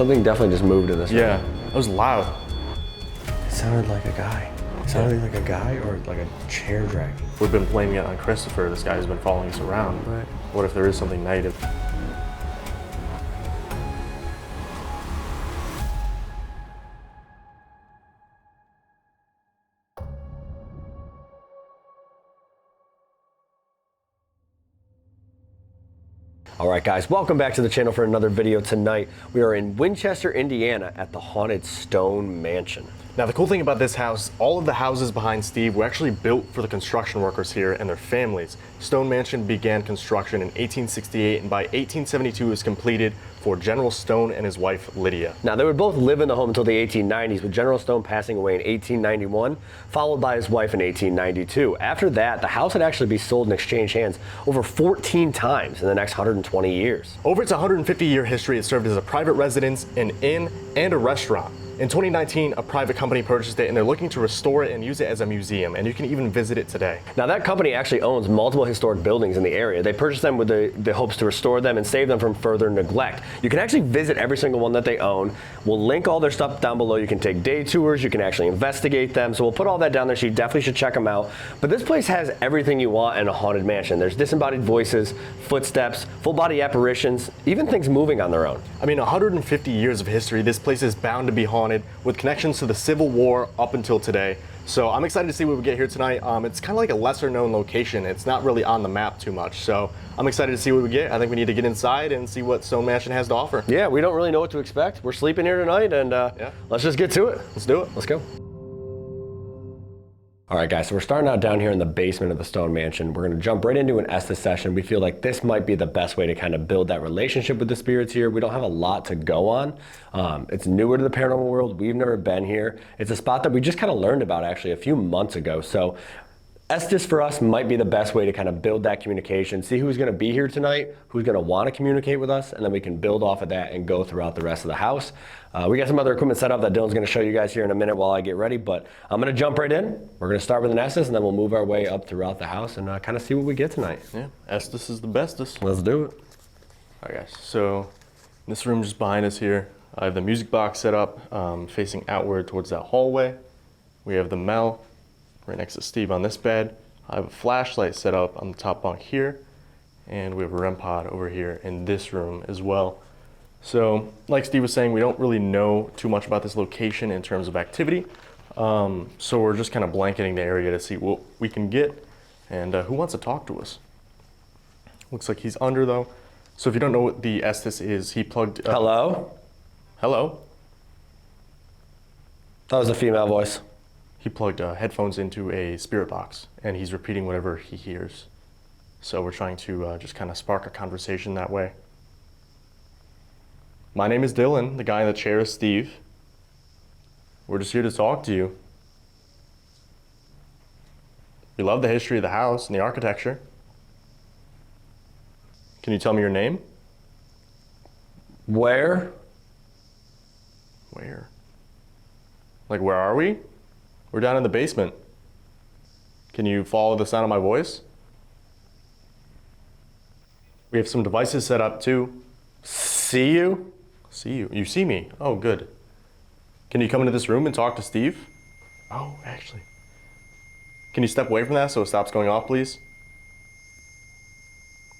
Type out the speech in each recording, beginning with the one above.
Something definitely just moved in this room. Yeah, it was loud. It sounded like a guy. It sounded like a guy or like a chair dragging. We've been blaming it on Christopher, this guy who's been following us around. Right. What if there is something negative? All right, guys, welcome back to the channel for another video tonight. We are in Winchester, Indiana at the haunted Stone Mansion. Now, the cool thing about this house, all of the houses behind Steve were actually built for the construction workers here and their families. Stone Mansion began construction in 1868, and by 1872 it was completed for General Stone and his wife, Lydia. Now, they would both live in the home until the 1890s, with General Stone passing away in 1891, followed by his wife in 1892. After that, the house would actually be sold and exchanged hands over 14 times in the next 120 years. Over its 150-year history, it served as a private residence, an inn, and a restaurant. In 2019, a private company purchased it, and they're looking to restore it and use it as a museum, and you can even visit it today. Now, that company actually owns multiple historic buildings in the area. They purchased them with the hopes to restore them and save them from further neglect. You can actually visit every single one that they own. We'll link all their stuff down below. You can take day tours. You can actually investigate them. So we'll put all that down there, so you definitely should check them out. But this place has everything you want in a haunted mansion. There's disembodied voices, footsteps, full-body apparitions, even things moving on their own. I mean, 150 years of history, this place is bound to be haunted, with connections to the Civil War up until today. So I'm excited to see what we get here tonight. It's kind of like a lesser known location. It's not really on the map too much. So I'm excited to see what we get. I think we need to get inside and see what Stone Mansion has to offer. Yeah, we don't really know what to expect. We're sleeping here tonight, and let's just get to it. Let's do it. Let's go. All right, guys, so we're starting out down here in the basement of the Stone Mansion. We're gonna jump right into an Estes session. We feel like this might be the best way to kind of build that relationship with the spirits here. We don't have a lot to go on. It's newer to the paranormal world. We've never been here. It's a spot that we just kind of learned about actually a few months ago. So Estes for us might be the best way to kind of build that communication, see who's gonna be here tonight, who's gonna wanna communicate with us, and then we can build off of that and go throughout the rest of the house. We got some other equipment set up that Dylan's gonna show you guys here in a minute while I get ready, but I'm gonna jump right in. We're gonna start with an Estes, and then we'll move our way up throughout the house and kind of see what we get tonight. Yeah, Estes is the bestest. Let's do it. All right, guys, so this room just behind us here, I have the music box set up facing outward towards that hallway. We have the Mel right next to Steve on this bed. I have a flashlight set up on the top bunk here, and we have a REM pod over here in this room as well. So, like Steve was saying, we don't really know too much about this location in terms of activity, so we're just kind of blanketing the area to see what we can get and who wants to talk to us. Looks like he's under though. So if you don't know what the Estes is, he plugged... Hello? Hello? That was a female voice. He plugged headphones into a spirit box, and he's repeating whatever he hears. So we're trying to just kind of spark a conversation that way. My name is Dylan. The guy in the chair is Steve. We're just here to talk to you. We love the history of the house and the architecture. Can you tell me your name? Where? Where? Like, where are we? We're down in the basement. Can you follow the sound of my voice? We have some devices set up too. See you? See you. You see me? Oh, good. Can you come into this room and talk to Steve? Oh, actually. Can you step away from that so it stops going off, please?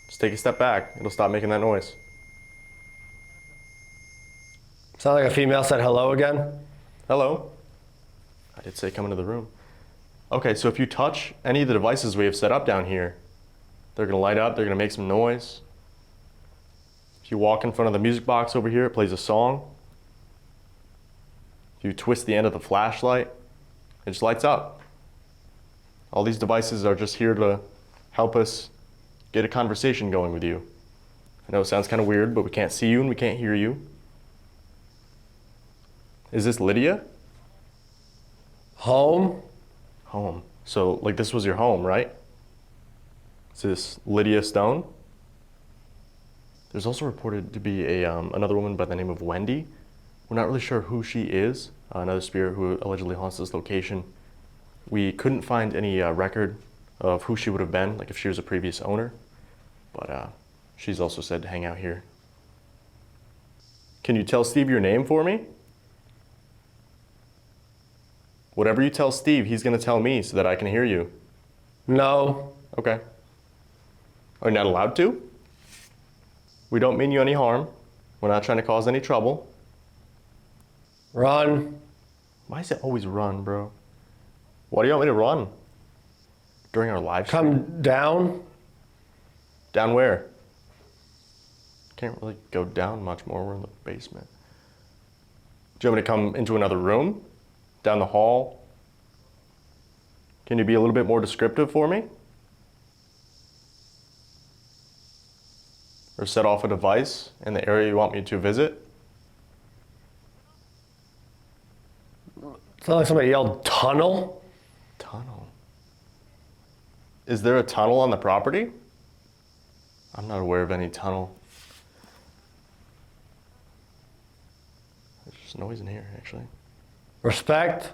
Just take a step back. It'll stop making that noise. Sound like a female said hello again? Hello? I did say come into the room. Okay, so if you touch any of the devices we have set up down here, they're gonna light up, they're gonna make some noise. If you walk in front of the music box over here, it plays a song. If you twist the end of the flashlight, it just lights up. All these devices are just here to help us get a conversation going with you. I know it sounds kind of weird, but we can't see you and we can't hear you. Is this Lydia? Home? Home. So, like, this was your home, right? Is this Lydia Stone? There's also reported to be another woman by the name of Wendy. We're not really sure who she is, another spirit who allegedly haunts this location. We couldn't find any record of who she would have been, like if she was a previous owner, but she's also said to hang out here. Can you tell Steve your name for me? Whatever you tell Steve, he's going to tell me so that I can hear you. No. Okay. Are you not allowed to? We don't mean you any harm. We're not trying to cause any trouble. Run. Why is it always run, bro? Why do you want me to run? During our live stream? Come down. Down where? Can't really go down much more. We're in the basement. Do you want me to come into another room? Down the hall? Can you be a little bit more descriptive for me? Or set off a device in the area you want me to visit? It's not like somebody yelled tunnel. Tunnel. Is there a tunnel on the property? I'm not aware of any tunnel. There's just noise in here, actually. Respect.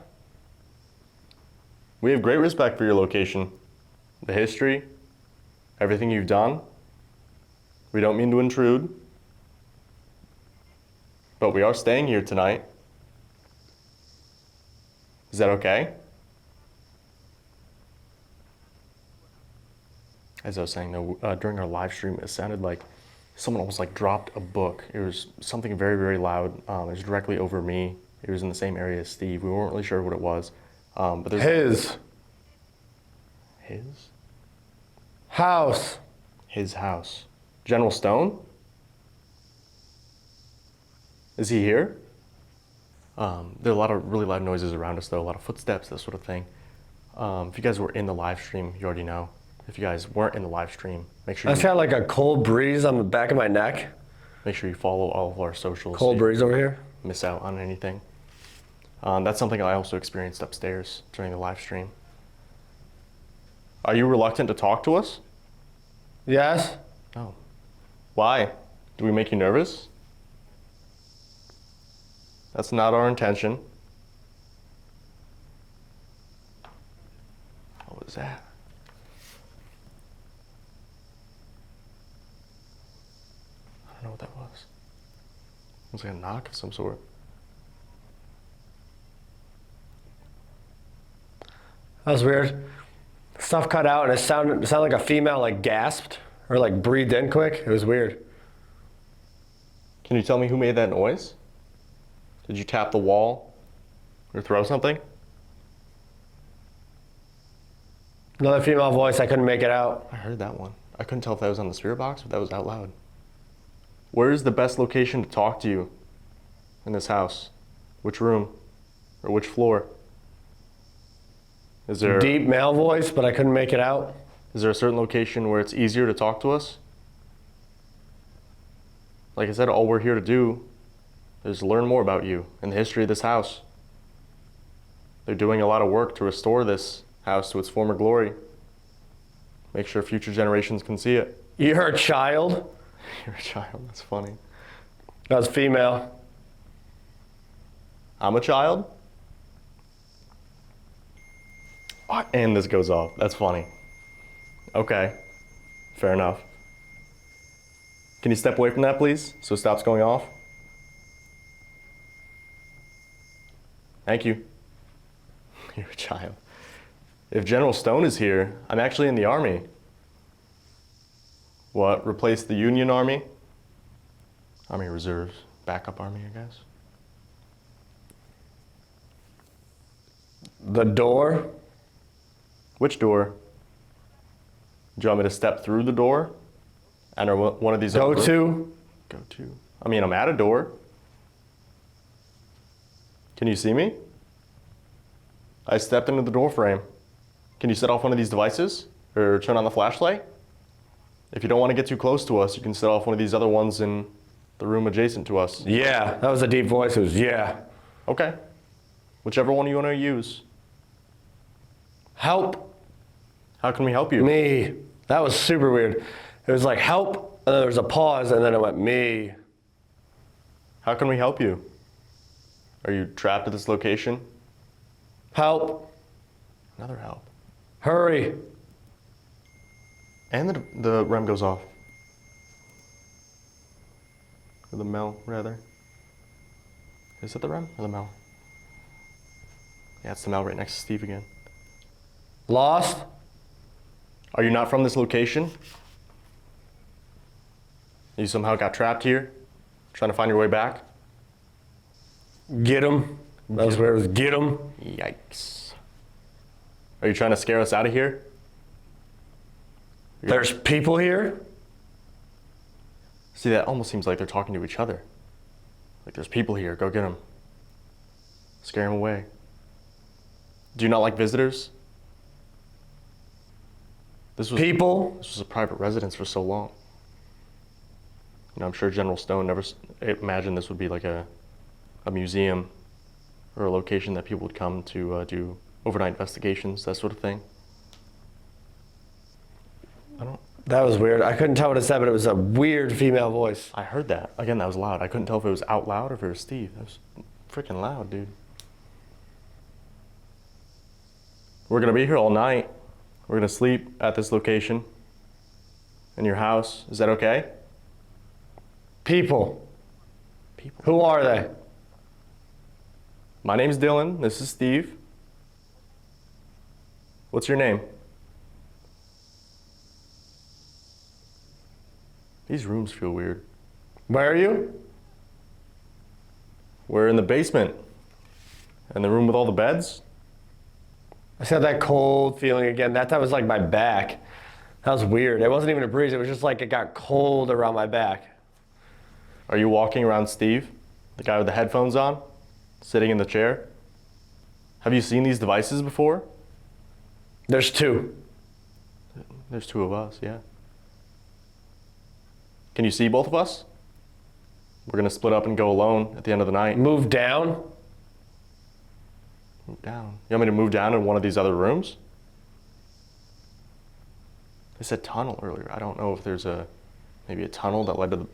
We have great respect for your location, the history, everything you've done. We don't mean to intrude, but we are staying here tonight. Is that okay? As I was saying, though, during our live stream, it sounded like someone almost like dropped a book. It was something very, very loud. It was directly over me. It was in the same area as Steve. We weren't really sure what it was. But there's His house. His house. General Stone? Is he here? There are a lot of really loud noises around us, though, a lot of footsteps, that sort of thing. If you guys were in the live stream, you already know. If you guys weren't in the live stream, make sure That's got like a cold breeze on the back of my neck. make sure you follow all of our socials. Cold so breeze over here. you miss out on anything. That's something I also experienced upstairs during the live stream. Are you reluctant to talk to us? Yes. No. Why? Do we make you nervous? That's not our intention. What was that? I don't know what that was. It was like a knock of some sort. That was weird. Stuff cut out and it sounded like a female like gasped or like breathed in quick. It was weird. Can you tell me who made that noise? Did you tap the wall or throw something? Another female voice, I couldn't make it out. I heard that one. I couldn't tell if that was on the spirit box or that was out loud. Where is the best location to talk to you in this house? Which room or which floor? Is there Deep male voice, but I couldn't make it out. Is there a certain location where it's easier to talk to us? Like I said, all we're here to do is learn more about you and the history of this house. They're doing a lot of work to restore this house to its former glory. Make sure future generations can see it. You're a child? You're a child, that's funny. That was female. I'm a child? And this goes off. That's funny. Okay, fair enough. Can you step away from that, please, so it stops going off? Thank you. You're a child. If General Stone is here, I'm actually in the Army. What, replace the Union Army? Army Reserves, backup army, I guess. The door? Which door? Do you want me to step through the door? Enter one of these Go other to? Go to. I mean, I'm at a door. Can you see me? I stepped into the door frame. Can you set off one of these devices? Or turn on the flashlight? If you don't want to get too close to us, you can set off one of these other ones in the room adjacent to us. Yeah, that was a deep voice. It was yeah. Okay. Whichever one you want to use. Help How can we help you? me. That was super weird. It was like help, and then there was a pause, and then it went me. How can we help you? Are you trapped at this location? Help. Another help. Hurry. And the REM goes off. Or the Mel, rather. Is it the Rem or the Mel? Yeah, it's the Mel right next to Steve again. Lost? Are you not from this location? You somehow got trapped here, trying to find your way back? Get him. That was where it was get him. Yikes. Are you trying to scare us out of here? There's people here? See, that almost seems like they're talking to each other. Like, there's people here, go get them. Scare them away. Do you not like visitors? This was a private residence for so long. You know, I'm sure General Stone never imagined this would be like a museum or a location that people would come to do overnight investigations, that sort of thing. That was weird. I couldn't tell what it said, but it was a weird female voice. I heard that. Again, that was loud. I couldn't tell if it was out loud or if it was Steve. That was freaking loud, dude. We're gonna be here all night. We're gonna sleep at this location in your house. Is that okay? People. People. Who are they? My name's Dylan. This is Steve. What's your name? These rooms feel weird. Where are you? We're in the basement. In the room with all the beds. I just got that cold feeling again. That time was like my back. That was weird. It wasn't even a breeze. It was just like it got cold around my back. Are you walking around Steve, the guy with the headphones on, sitting in the chair? Have you seen these devices before? There's two. There's two of us, yeah. Can you see both of us? We're gonna split up and go alone at the end of the night. Move down. Move down. You want me to move down in one of these other rooms? They said tunnel earlier. I don't know if there's maybe a tunnel that led to the...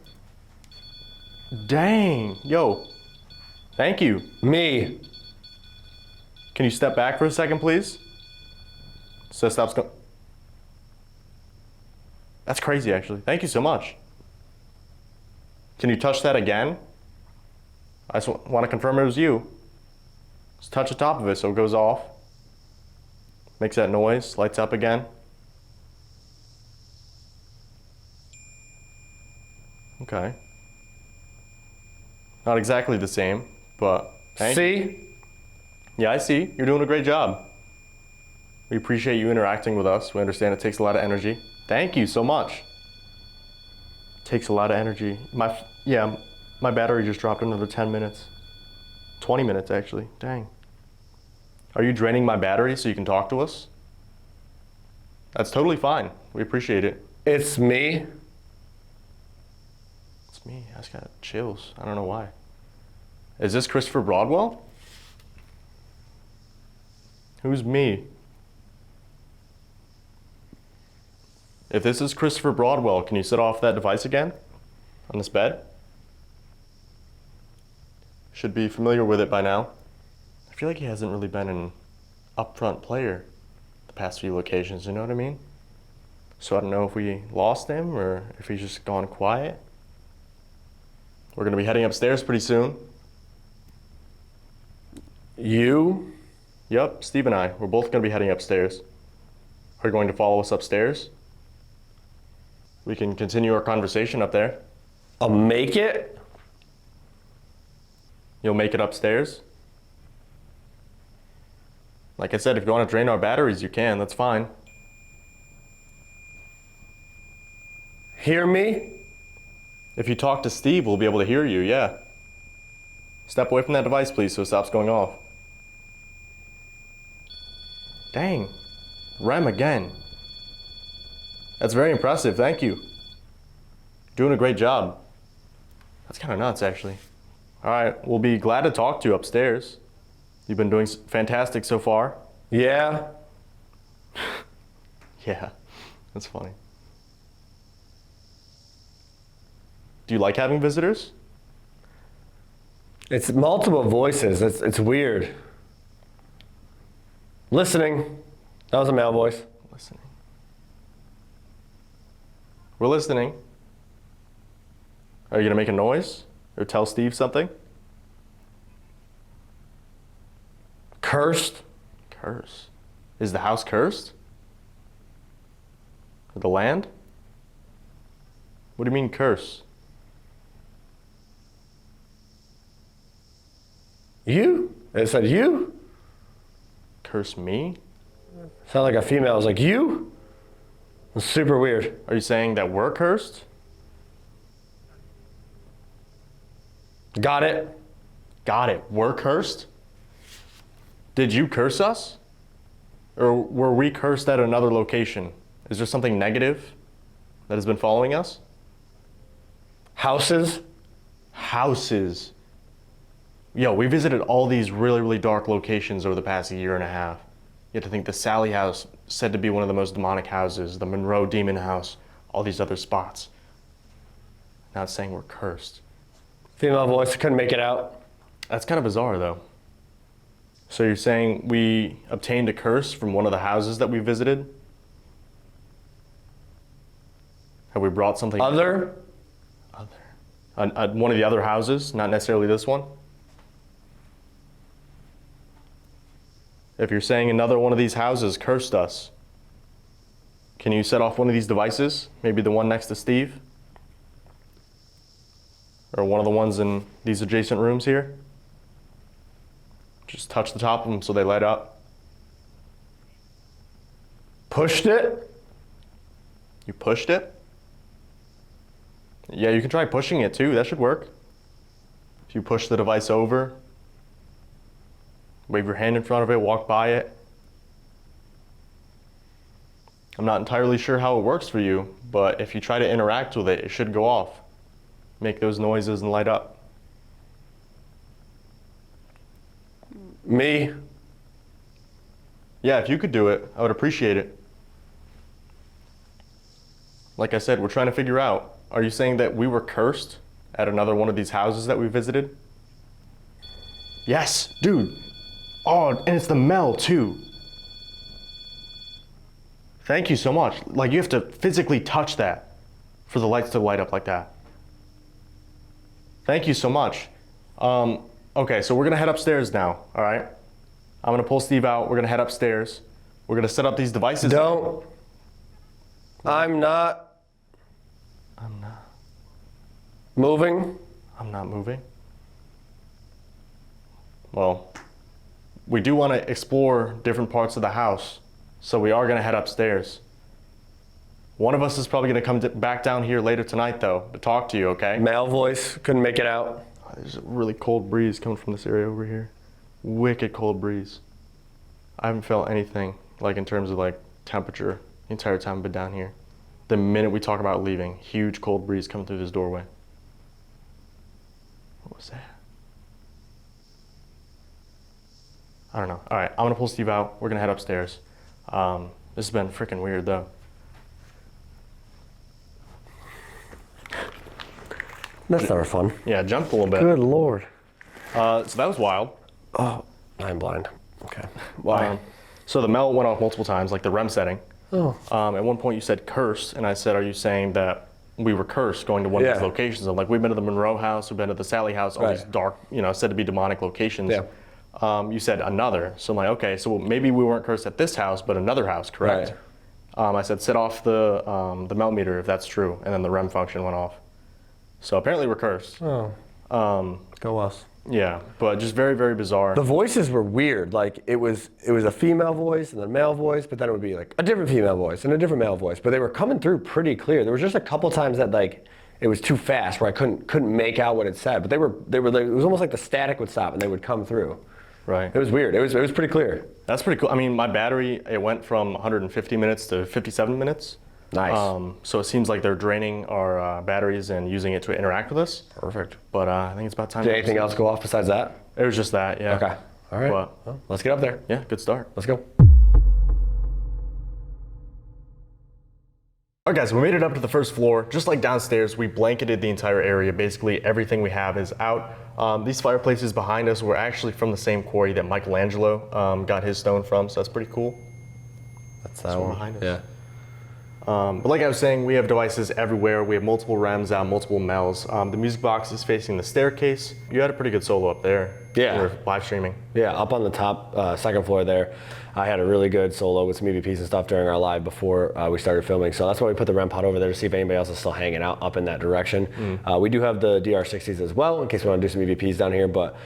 Dang, yo. Thank you. Me. Can you step back for a second, please? So stops going. That's crazy, actually. Thank you so much. Can you touch that again? I just want to confirm it was you. Just touch the top of it so it goes off. Makes that noise, lights up again. Okay. Not exactly the same, but thank you. See? Yeah, I see. You're doing a great job. We appreciate you interacting with us. We understand it takes a lot of energy. Thank you so much. Takes a lot of energy. My battery just dropped another 10 minutes. 20 minutes, actually. Dang. Are you draining my battery so you can talk to us? That's totally fine. We appreciate it. It's me. It's me. I just got chills. I don't know why. Is this Christopher Broadwell? Who's me? If this is Christopher Broadwell, can you sit off that device again? On this bed? Should be familiar with it by now. I feel like he hasn't really been an upfront player the past few locations, you know what I mean? So I don't know if we lost him or if he's just gone quiet. We're gonna be heading upstairs pretty soon. You? Yep, Steve and I, we're both gonna be heading upstairs. Are you going to follow us upstairs? We can continue our conversation up there. I'll make it? You'll make it upstairs? Like I said, if you want to drain our batteries, you can, that's fine. Hear me? If you talk to Steve, we'll be able to hear you, yeah. Step away from that device, please, so it stops going off. Dang. Rem again. That's very impressive, thank you. Doing a great job. That's kind of nuts, actually. All right, we'll be glad to talk to you upstairs. You've been doing fantastic so far. Yeah. Yeah, that's funny. Do you like having visitors? It's multiple voices. It's weird. Listening. That was a male voice. Listening. We're listening. Are you gonna make a noise or tell Steve something? Cursed? Curse. Is the house cursed? Or the land? What do you mean curse? You? It said you? Curse me? Sound like a female. I was like, you? It's super weird. Are you saying that we're cursed? Got it? Got it. We're cursed? Did you curse us? Or were we cursed at another location? Is there something negative that has been following us? Houses? Houses. Yo, we visited all these really, really dark locations over the past year and a half. You have to think the Sally house, said to be one of the most demonic houses, the Monroe Demon House, all these other spots. Not saying we're cursed. Female voice, couldn't make it out. That's kind of bizarre, though. So you're saying we obtained a curse from one of the houses that we visited? Have we brought something? Other? One of the other houses, not necessarily this one? If you're saying another one of these houses cursed us, can you set off one of these devices? Maybe the one next to Steve? Or one of the ones in these adjacent rooms here? Just touch the top of them so they light up. Pushed it? You pushed it? Yeah, you can try pushing it too. That should work. If you push the device over, wave your hand in front of it, walk by it. I'm not entirely sure how it works for you, but if you try to interact with it, it should go off. Make those noises and light up. Me? Yeah, if you could do it, I would appreciate it. Like I said, we're trying to figure out, are you saying that we were cursed at another one of these houses that we visited? Yes, dude. Oh, and it's the Mel too. Thank you so much. Like, you have to physically touch that for the lights to light up like that. Thank you so much. Okay, so we're gonna head upstairs now, all right? I'm gonna pull Steve out, we're gonna head upstairs. We're gonna set up these devices. Don't. I'm not moving. I'm not moving. Well, we do want to explore different parts of the house, so we are going to head upstairs. One of us is probably going to come back down here later tonight, though, to talk to you, okay? Male voice, couldn't make it out. There's a really cold breeze coming from this area over here. Wicked cold breeze. I haven't felt anything, like in terms of like temperature, the entire time I've been down here. The minute we talk about leaving, huge cold breeze coming through this doorway. What was that? I don't know. All right, I'm gonna pull Steve out. We're gonna head upstairs. This has been freaking weird, though. That's never fun. Yeah, jumped a little bit. Good Lord. So that was wild. Oh, I'm blind. Okay. Why? So the Mel went off multiple times, like the REM setting. Oh. At one point you said curse, and I said, are you saying that we were cursed going to one of these locations? I'm like, we've been to the Monroe house, we've been to the Sally house, all these dark, said to be demonic locations. Yeah. You said another. So I'm like, okay, so maybe we weren't cursed at this house, but another house, correct? Right. I said, set off the Mel meter if that's true, and then the REM function went off. So apparently we're cursed. Oh. Go us. Yeah, but just very, very bizarre. The voices were weird. Like it was a female voice and a male voice, but then it would be like a different female voice and a different male voice. But they were coming through pretty clear. There was just a couple times that like it was too fast where I couldn't make out what it said. But they were like, it was almost like the static would stop and they would come through. Right. It was weird. It was pretty clear. That's pretty cool. I mean, my battery, it went from 150 minutes to 57 minutes. Nice. So it seems like they're draining our batteries and using it to interact with us. Perfect. But I think it's about time. Did anything else go off besides that? It was just that, yeah. Okay. All right. But, well, let's get up there. Yeah, good start. Let's go. All right, guys, we made it up to the first floor. Just like downstairs, we blanketed the entire area. Basically, everything we have is out. These fireplaces behind us were actually from the same quarry that Michelangelo got his stone from, so that's pretty cool. That's that one behind us. Yeah. But like I was saying, we have devices everywhere. We have multiple REMs out, multiple MELs. The music box is facing the staircase. You had a pretty good solo up there. Yeah. We're live streaming. Yeah, up on the top second floor there. I had a really good solo with some EVPs and stuff during our live before we started filming. So that's why we put the REM pod over there to see if anybody else is still hanging out up in that direction. We do have the DR60s as well in case we want to do some EVPs down here. But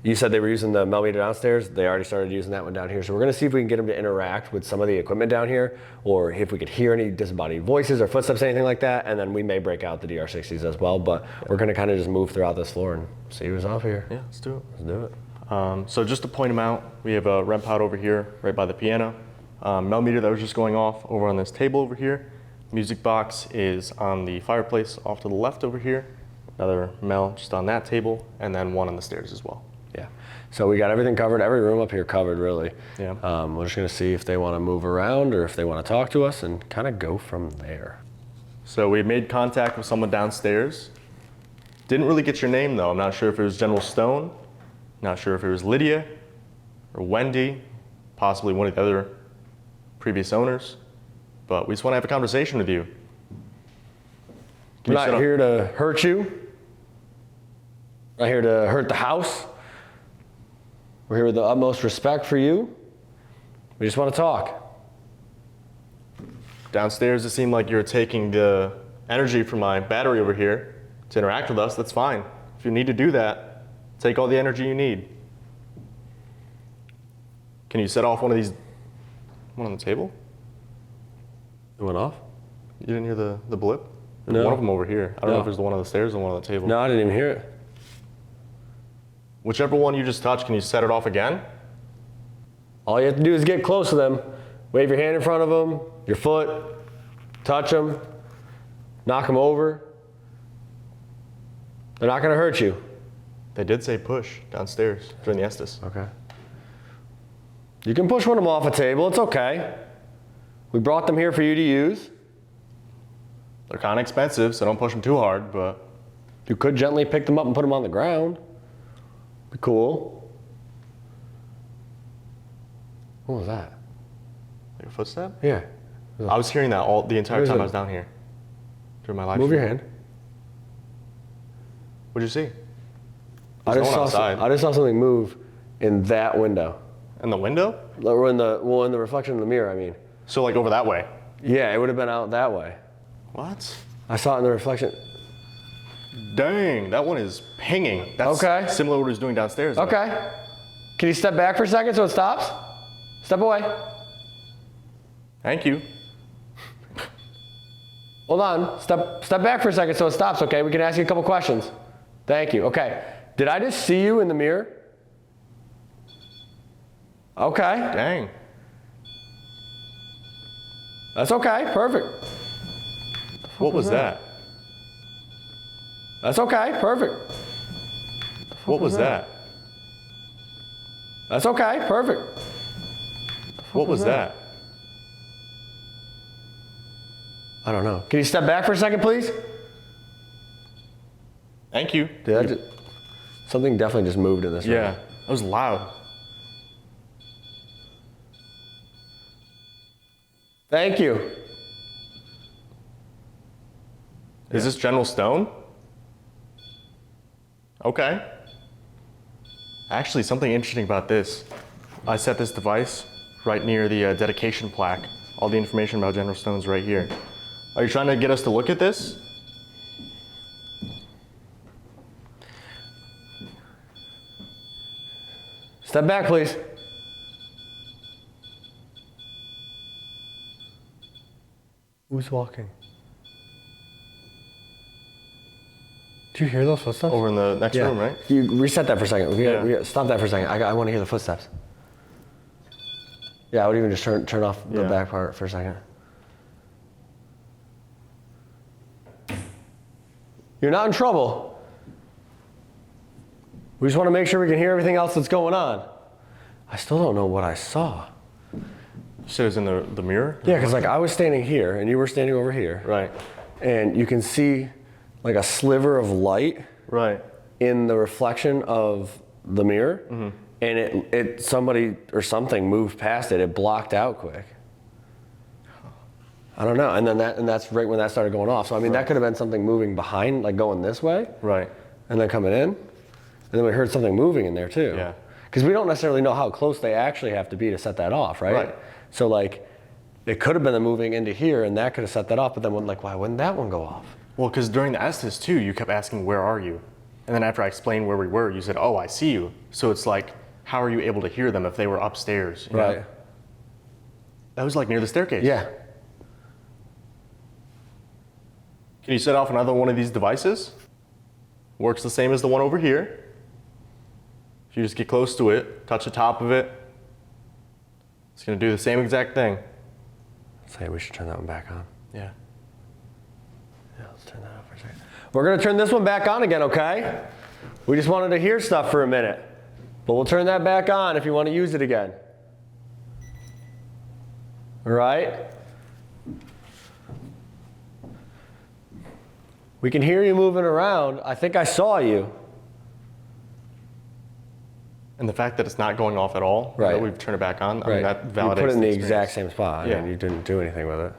you said they were using the millimeter downstairs. They already started using that one down here. So we're going to see if we can get them to interact with some of the equipment down here, or if we could hear any disembodied voices or footsteps, anything like that. And then we may break out the DR60s as well. But we're going to kind of just move throughout this floor and see who's off here. Yeah, let's do it. Let's do it. So just to point them out, we have a REM pod over here, right by the piano. Millimeter that was just going off over on this table over here. Music box is on the fireplace off to the left over here. Another Mel just on that table, and then one on the stairs as well. Yeah. So we got everything covered, every room up here covered, really. Yeah. We're just gonna see if they want to move around or if they want to talk to us and kind of go from there. So we made contact with someone downstairs. Didn't really get your name though. I'm not sure if it was General Stone. Not sure if it was Lydia or Wendy, possibly one of the other previous owners. But we just want to have a conversation with you. We're not here to hurt you. Not here to hurt the house. We're here with the utmost respect for you. We just want to talk. Downstairs, it seemed like you're taking the energy from my battery over here to interact with us. That's fine. If you need to do that, take all the energy you need. Can you set off one on the table? It went off? You didn't hear the blip? No. One of them over here. I don't know No. if there's the one on the stairs or one on the table. No, I didn't even hear it. Whichever one you just touched, can you set it off again? All you have to do is get close to them. Wave your hand in front of them, your foot, touch them, knock them over. They're not going to hurt you. They did say push downstairs during the Estes. Okay. You can push one of them off a table. It's okay. We brought them here for you to use. They're kind of expensive, so don't push them too hard, but You could gently pick them up and put them on the ground. Be cool. What was that? like a footstep? Yeah. I was hearing that the entire Where is time it? I was down here during my live Move your stream. hand. What'd you see? I There's just, no one saw outside. I just saw something move in that window. In the window? Or in the reflection in the mirror, I mean. So like over that way. Yeah, it would have been out that way. What? I saw it in the reflection. Dang, that one is pinging. That's Okay. similar to what he's doing downstairs. though. Okay. Can you step back for a second so it stops? Step away. Thank you. Hold on. Step back for a second so it stops, okay? We can ask you a couple questions. Thank you. Okay. Did I just see you in the mirror? Okay. Dang. That's okay. Perfect. What was that? That's okay. Perfect. What was that? That's okay. Perfect. What was that? I don't know. Can you step back for a second, please? Thank you. Something definitely just moved in this room. Yeah, that was loud. Thank you. Is this General Stone? Okay. Actually, something interesting about this. I set this device right near the dedication plaque. All the information about General Stone's right here. Are you trying to get us to look at this? Step back, please. Who's walking? Do you hear those footsteps? Over in the next room, right? You reset that for a second. Yeah. We gotta stop that for a second. I want to hear the footsteps. Yeah, I would even just turn off the Yeah. back part for a second. You're not in trouble. We just want to make sure we can hear everything else that's going on. I still don't know what I saw. You said it was in the mirror? Yeah, because like I was standing here and you were standing over here. Right. And you can see like a sliver of light Right. in the reflection of the mirror, and it somebody or something moved past it. It blocked out quick. I don't know, and that's right when that started going off. So I mean, that could have been something moving behind, like going this way, Right. and then coming in. And then we heard something moving in there too. Yeah. Because we don't necessarily know how close they actually have to be to set that off, right? Right. So like, it could have been the moving into here and that could have set that off, but then why wouldn't that one go off? Well, because during the Estes too, you kept asking, where are you? And then after I explained where we were, you said, oh, I see you. So it's like, how are you able to hear them if they were upstairs? You Right. know? That was like near the staircase. Yeah. Can you set off another one of these devices? Works the same as the one over here. If you just get close to it, touch the top of it, it's gonna do the same exact thing. Say we should turn that one back on. Yeah. Yeah, let's turn that off for a second. We're gonna turn this one back on again, okay? We just wanted to hear stuff for a minute, but we'll turn that back on if you want to use it again. All right? We can hear you moving around. I think I saw you. And the fact that it's not going off at all, Right. that we've turned it back on, I Right. mean, that validates You put it in the experience. exact same spot. Yeah. I mean, you didn't do anything with it.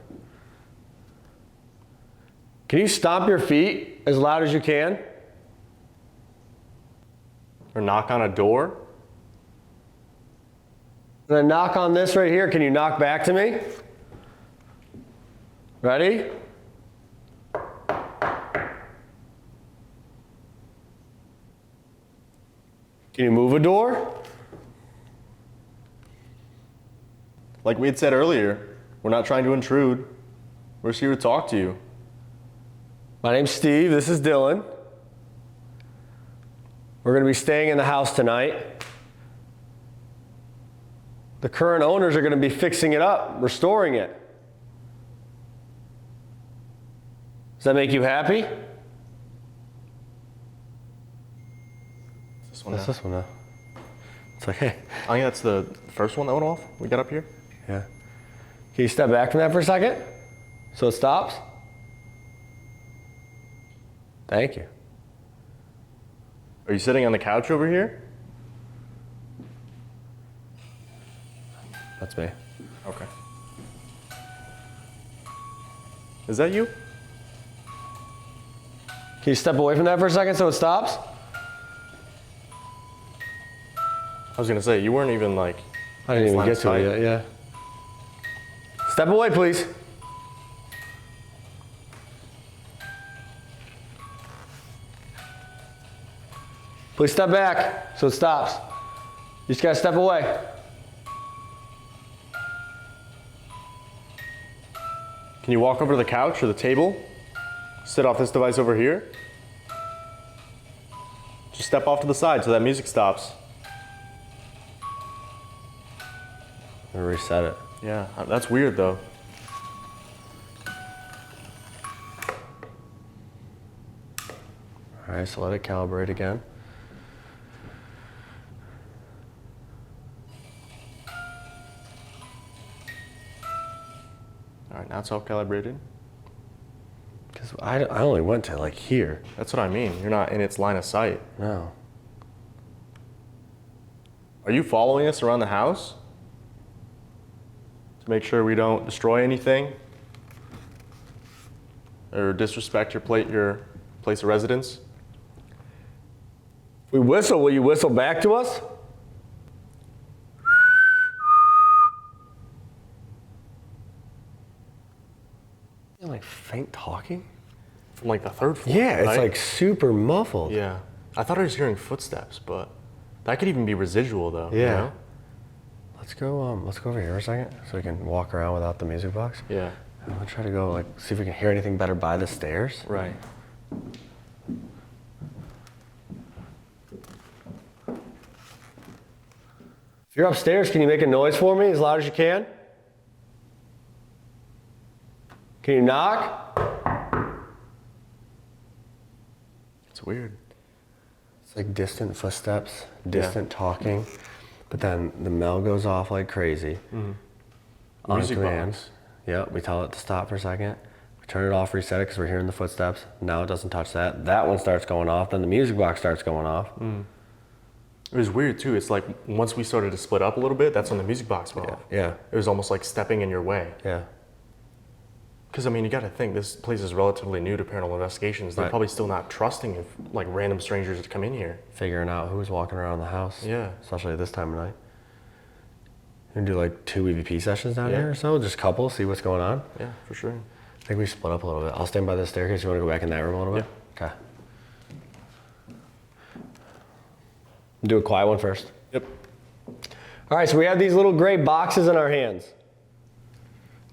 Can you stomp your feet as loud as you can? Or knock on a door. And then knock on this right here. Can you knock back to me? Ready? Can you move a door? Like we had said earlier, we're not trying to intrude. We're just here to talk to you. My name's Steve. This is Dylan. We're going to be staying in the house tonight. The current owners are going to be fixing it up, restoring it. Does that make you happy? This one That's now. this one now. It's like, hey. I think that's the first one that went off. We got up here. Yeah. Can you step back from that for a second? So it stops? Thank you. Are you sitting on the couch over here? That's me. Okay. Is that you? Can you step away from that for a second so it stops? I was gonna say, you weren't even like, I didn't even line get of to sight. it yet, yeah. Step away, please. Please step back so it stops. You just gotta step away. can you walk over to the couch or the table? Sit off this device over here. Just step off to the side so that music stops. I'm gonna reset it. Yeah, that's weird though. All right, so let it calibrate again. All right, now it's all calibrated. Because I only went to like here. That's what I mean. You're not in its line of sight. No. Are you following us around the house? To make sure we don't destroy anything? Or disrespect your place of residence? If we whistle, will you whistle back to us? You like faint talking? From like the third floor. Yeah, it's right? like super muffled. Yeah. I thought I was hearing footsteps, but that could even be residual though. you Yeah. know? Let's go over here a second so we can walk around without the music box. Yeah. I'm gonna try to go like see if we can hear anything better by the stairs. Right. If you're upstairs, can you make a noise for me as loud as you can? Can you knock? It's weird. It's like distant footsteps, distant talking, but then the bell goes off like crazy. On Music command. box. Yep, we tell it to stop for a second. We turn it off, reset it because we're hearing the footsteps. Now it doesn't touch that. That one starts going off, then the music box starts going off. It was weird too. It's like once we started to split up a little bit, that's when the music box went off. Yeah, It was almost like stepping in your way. yeah. Because, I mean, you got to think, this place is relatively new to paranormal investigations. They're Right. probably still not trusting of, like, random strangers to come in here. Figuring out who's walking around the house. Yeah. Especially at this time of night. You can do like 2 EVP sessions down Yeah. here or so, just a couple, see what's going on. Yeah, for sure. I think we split up a little bit. I'll stand by the staircase. You want to go back in that room a little bit? Yeah. Okay. Do a quiet one first. Yep. All right, so we have these little gray boxes in our hands.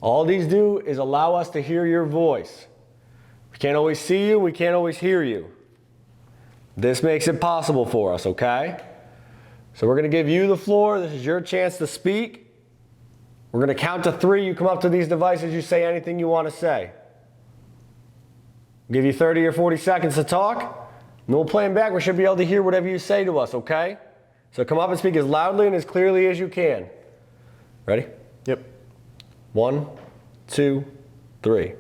All these do is allow us to hear your voice. We can't always see you, we can't always hear you. This makes it possible for us, okay? So we're gonna give you the floor. This is your chance to speak. We're gonna count to 3. You come up to these devices, you say anything you wanna say. We'll give you 30 or 40 seconds to talk, and then we'll play them back. We should be able to hear whatever you say to us, okay? So come up and speak as loudly and as clearly as you can. Ready? Yep. 1, 2, 3.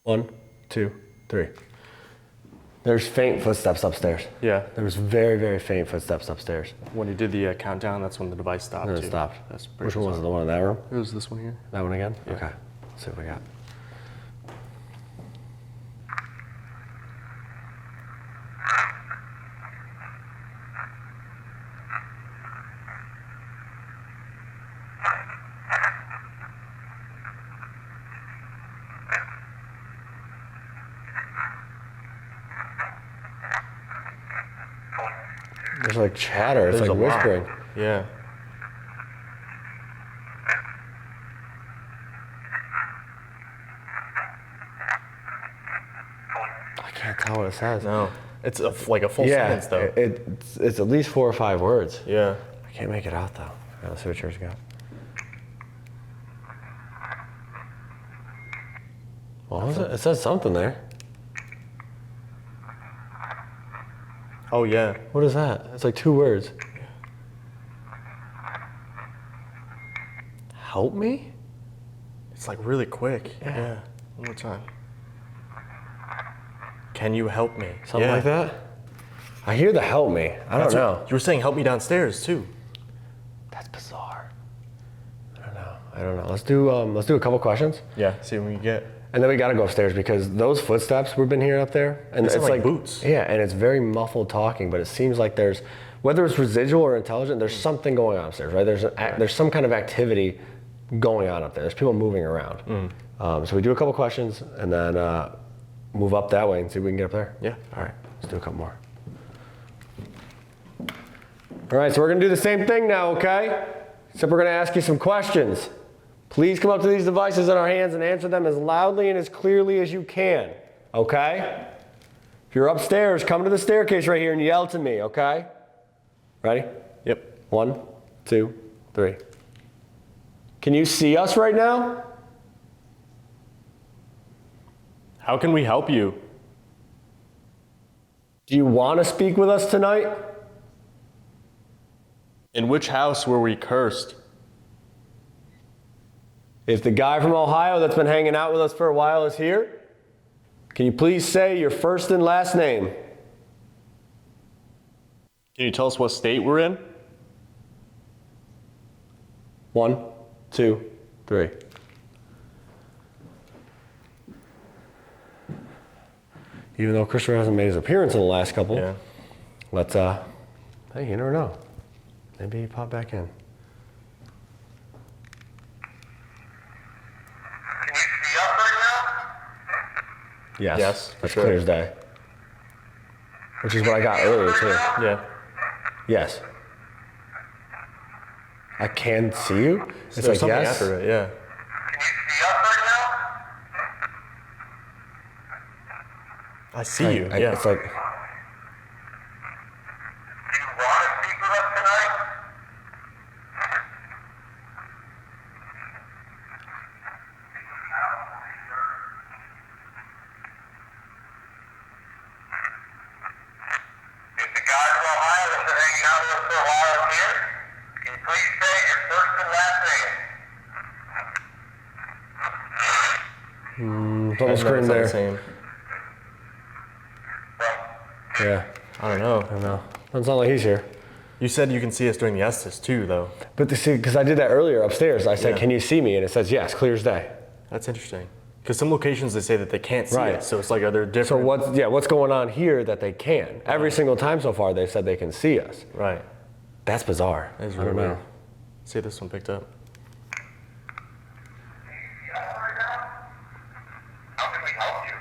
One, 2, 3. There's faint footsteps upstairs. Yeah. There was very, very faint footsteps upstairs. When you did the countdown, that's when the device stopped, And it too. stopped. That's pretty Which one was it? bizarre. The one in that room? It was this one here. That one again? Yeah. Okay. Let's see what we got. There's like chatter. It's There's like a lot. whispering. Yeah. I can't tell what it says. No. It's like a full Yeah, sentence, though. it's at least 4 or 5 words. Yeah. I can't make it out though. Yeah, let's see what yours got. What was it? It says something there. Oh, yeah. What is that? It's like 2 words. Help me? It's like really quick. Yeah. One more time. Can you help me? Something like that? I hear the help me. I don't know. You were saying help me downstairs, too. That's bizarre. I don't know. Let's do a couple questions. Yeah. See what we get. And then we gotta go upstairs because those footsteps we've been hearing up there, and They sound it's like boots. Yeah, and it's very muffled talking, but it seems like there's, whether it's residual or intelligent, there's something going on upstairs, right? There's some kind of activity going on up there. There's people moving around. So we do a couple questions and then move up that way and see if we can get up there. Yeah. All right, let's do a couple more. All right, so we're gonna do the same thing now, okay? Except we're gonna ask you some questions. Please come up to these devices in our hands and answer them as loudly and as clearly as you can, okay? If you're upstairs, come to the staircase right here and yell to me, okay? Ready? Yep. 1, 2, 3. Can you see us right now? How can we help you? Do you want to speak with us tonight? In which house were we cursed? If the guy from Ohio that's been hanging out with us for a while is here, can you please say your first and last name? Can you tell us what state we're in? 1, 2, 3. Even though Christopher hasn't made his appearance in the last couple, Yeah. let's, hey, you never know. Maybe he popped back in. Can you see us right now? Yes. Yes, for That's sure. clear as day. Which is what I got earlier, too. Yeah. Yes. I can see you? It's There's like, something yes. after it, yeah. Can you see us right now? I see you, I- yeah. It's like, Do you want to speak with us tonight? If the guy from Ohio that's been hanging out with us for a while is here, can you please say your first and last name? it's on the It's screen not there. the same. Yeah, I don't know. I don't know. Doesn't sound like he's here. You said you can see us during the Estes too, though. But because I did that earlier upstairs, I said, Yeah. "Can you see me?" And it says, "Yes, clear as day." That's interesting. Because some locations they say that they can't see Right. us, so it's like, are there So different? what's going on here that they can? Every single time so far, they've said they can see us. Right. That's bizarre. That is I really don't know. weird. See, this one picked up. How can we help you?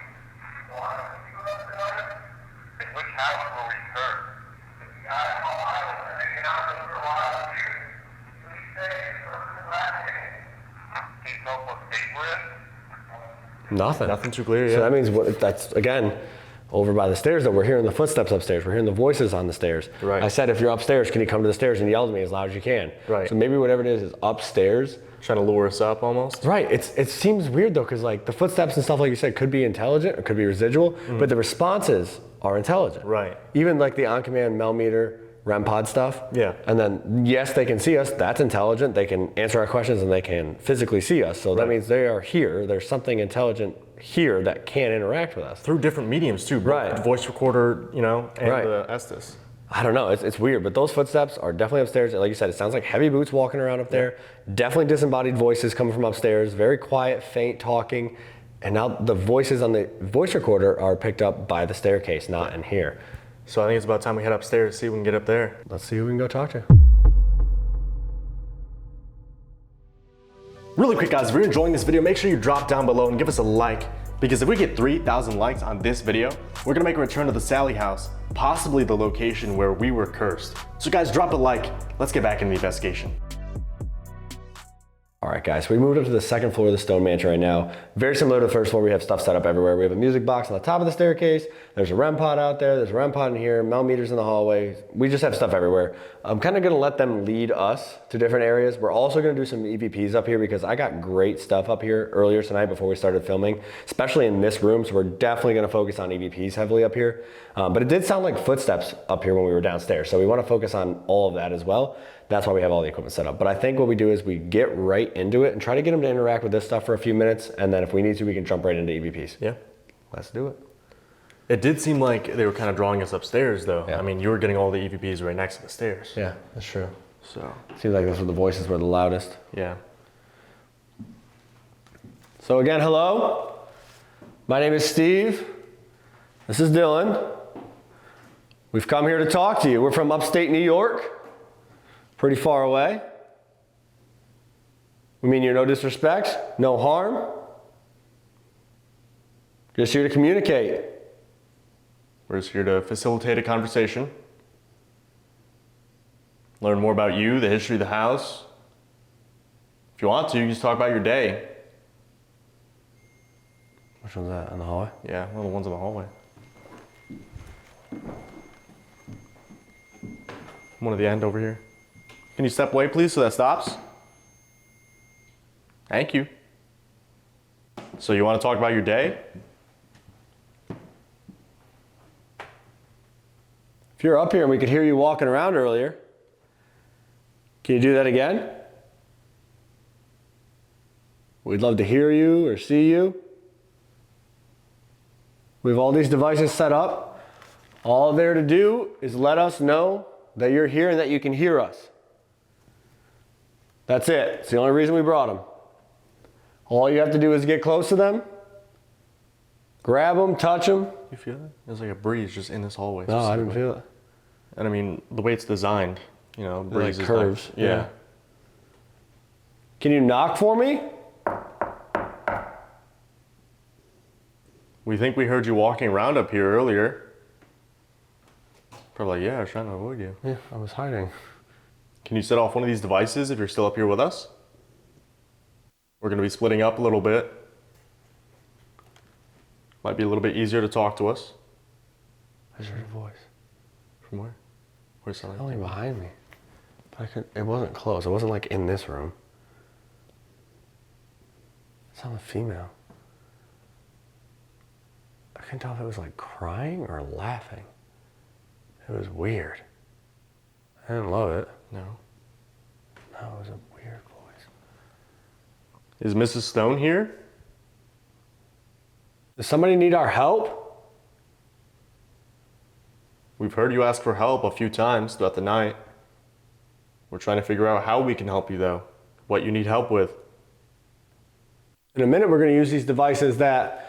In which house were we hurt? Can you tell us what state we're in? Nothing. Nothing too clear, yeah. So that means that's, again, over by the stairs that we're hearing the footsteps upstairs. We're hearing the voices on the stairs. Right. I said, if you're upstairs, can you come to the stairs and yell at me as loud as you can? Right. So maybe whatever it is upstairs. Trying to lure us up almost. Right. It seems weird though, because like the footsteps and stuff, like you said, could be intelligent or could be residual, but the responses are intelligent. Right. Even like the on-command meter, REM pod stuff. Yeah. And then yes, they can see us. That's intelligent. They can answer our questions and they can physically see us. So that Right. means they are here. There's something intelligent here that can interact with us. Through different mediums too. Right. Voice recorder, and Right. the Estes. I don't know. It's weird, but those footsteps are definitely upstairs. Like you said, it sounds like heavy boots walking around up there. Definitely disembodied voices coming from upstairs. Very quiet, faint talking. And now the voices on the voice recorder are picked up by the staircase, not in here. So I think it's about time we head upstairs, see if we can get up there. Let's see who we can go talk to. Really quick guys, if you're enjoying this video, make sure you drop down below and give us a like, because if we get 3,000 likes on this video, we're gonna make a return to the Sally house, possibly the location where we were cursed. So guys, drop a like, let's get back into the investigation. All right, guys, we moved up to the second floor of the stone mansion right now. Very similar to the first floor, we have stuff set up everywhere. We have a music box on the top of the staircase. There's a REM pod out there. There's a REM pod in here, Mel meters in the hallway. We just have stuff everywhere. I'm kind of gonna let them lead us to different areas. We're also gonna do some EVPs up here because I got great stuff up here earlier tonight before we started filming, especially in this room. So we're definitely gonna focus on EVPs heavily up here. But it did sound like footsteps up here when we were downstairs. So we wanna focus on all of that as well. That's why we have all the equipment set up. But I think what we do is we get right into it and try to get them to interact with this stuff for a few minutes. And then if we need to, we can jump right into EVPs. Yeah. Let's do it. It did seem like they were kind of drawing us upstairs though. Yeah. I mean, you were getting all the EVPs right next to the stairs. Yeah, that's true. So, Seems like those were the voices were the loudest. yeah. So again, hello. My name is Steve. This is Dylan. We've come here to talk to you. We're from upstate New York. Pretty far away. We mean you no disrespect, no harm. Just here to communicate. We're just here to facilitate a conversation. Learn more about you, the history of the house. If you want to, you can just talk about your day. Which one's that, in the hallway? Yeah, one of the ones in the hallway. One at the end over here. Can you step away, please, so that stops? Thank you. So you want to talk about your day? If you're up here and we could hear you walking around earlier, can you do that again? We'd love to hear you or see you. We have all these devices set up. All they're to do is let us know that you're here and that you can hear us. That's it. It's the only reason we brought them. All you have to do is get close to them, grab them, touch them. You feel it? There's like a breeze just in this hallway. No, I didn't feel it. And I mean, the way it's designed, breeze like is curves, yeah. yeah. Can you knock for me? We think we heard you walking around up here earlier. Probably, yeah, I was trying to avoid you. Yeah, I was hiding. Can you set off one of these devices if you're still up here with us? We're going to be splitting up a little bit. Might be a little bit easier to talk to us. I just heard a voice. From where? Where's something? Only behind me. But it wasn't close. It wasn't like in this room. It sounded female. I couldn't tell if it was like crying or laughing. It was weird. I didn't love it. No. No, it was a weird voice. Is Mrs. Stone here? Does somebody need our help? We've heard you ask for help a few times throughout the night. We're trying to figure out how we can help you, though. What you need help with. In a minute, we're going to use these devices that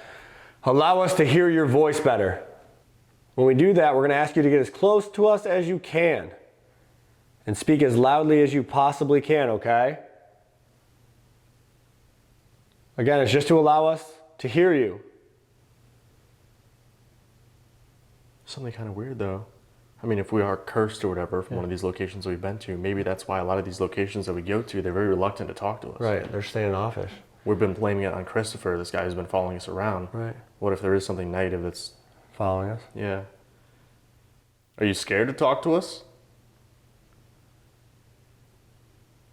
allow us to hear your voice better. When we do that, we're going to ask you to get as close to us as you can and speak as loudly as you possibly can, okay? Again, it's just to allow us to hear you. Something kind of weird, though. I mean, if we are cursed or whatever from one of these locations that we've been to, maybe that's why a lot of these locations that we go to, they're very reluctant to talk to us. Right, they're standoffish. We've been blaming it on Christopher, this guy who's been following us around. Right. What if there is something negative that's... Following us? Yeah. Are you scared to talk to us?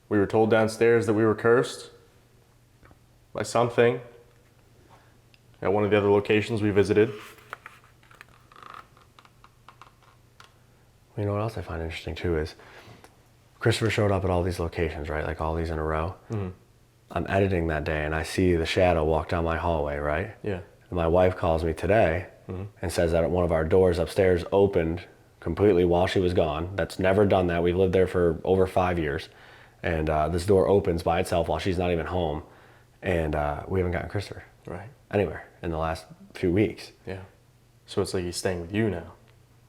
We were told downstairs that we were cursed by something at one of the other locations we visited. You know what else I find interesting too is Christopher showed up at all these locations, right? Like all these in a row. Mm-hmm. I'm editing that day and I see the shadow walk down my hallway, right? Yeah. And my wife calls me today and says that one of our doors upstairs opened completely while she was gone. That's never done that. We've lived there for over 5 years. And this door opens by itself while she's not even home. And we haven't gotten Christopher anywhere in the last few weeks. Yeah. So it's like he's staying with you now.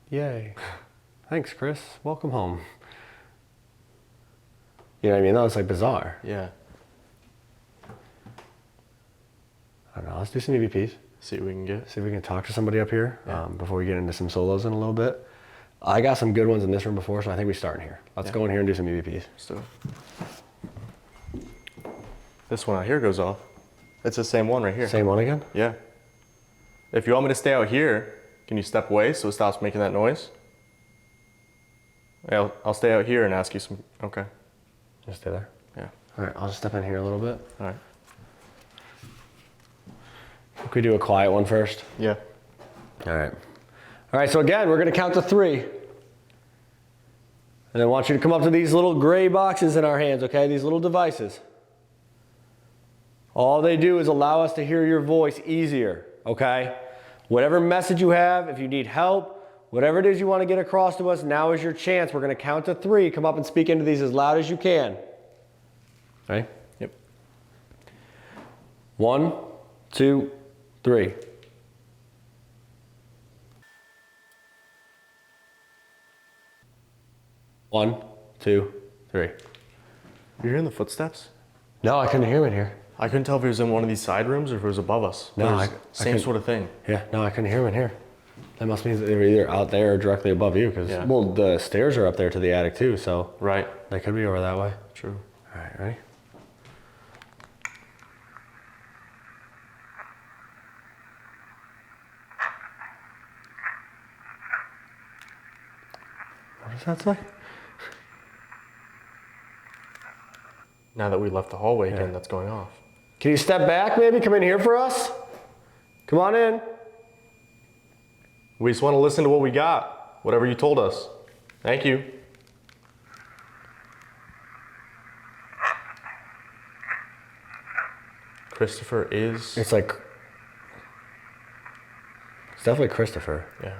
Yay. Thanks, Chris. Welcome home. You know what I mean? That was like bizarre. Yeah. I don't know. Let's do some EVPs. See what we can get. See if we can talk to somebody up here before we get into some solos in a little bit. I got some good ones in this room before, so I think we start in here. Let's go in here and do some EVPs. Let's do it. This one out here goes off. It's the same one right here. Same one again? Yeah. If you want me to stay out here, can you step away so it stops making that noise? Yeah, I'll stay out here and ask you some... Okay. Just stay there? Yeah. All right, I'll just step in here a little bit. All right. Could we do a quiet one first? Yeah. All right. All right, so again, we're going to count to 3. And I want you to come up to these little gray boxes in our hands, okay? These little devices. All they do is allow us to hear your voice easier, okay? Whatever message you have, if you need help, whatever it is you want to get across to us, now is your chance. We're going to count to 3. Come up and speak into these as loud as you can. Ready? Yep. 1, 2, 3. One, 2, 3. You're hearing the footsteps? No, I couldn't hear him in here. I couldn't tell if it was in one of these side rooms or if it was above us. No, Same sort of thing. Yeah, no, I couldn't hear him in here. That must mean they were either out there or directly above you, because well, the stairs are up there to the attic too, so Right. they could be over that way. True. All right, ready? What does that say? Now that we left the hallway again, that's going off. Can you step back maybe? Come in here for us? Come on in. We just want to listen to what we got. Whatever you told us. Thank you. Christopher is... It's like... It's definitely Christopher. Yeah.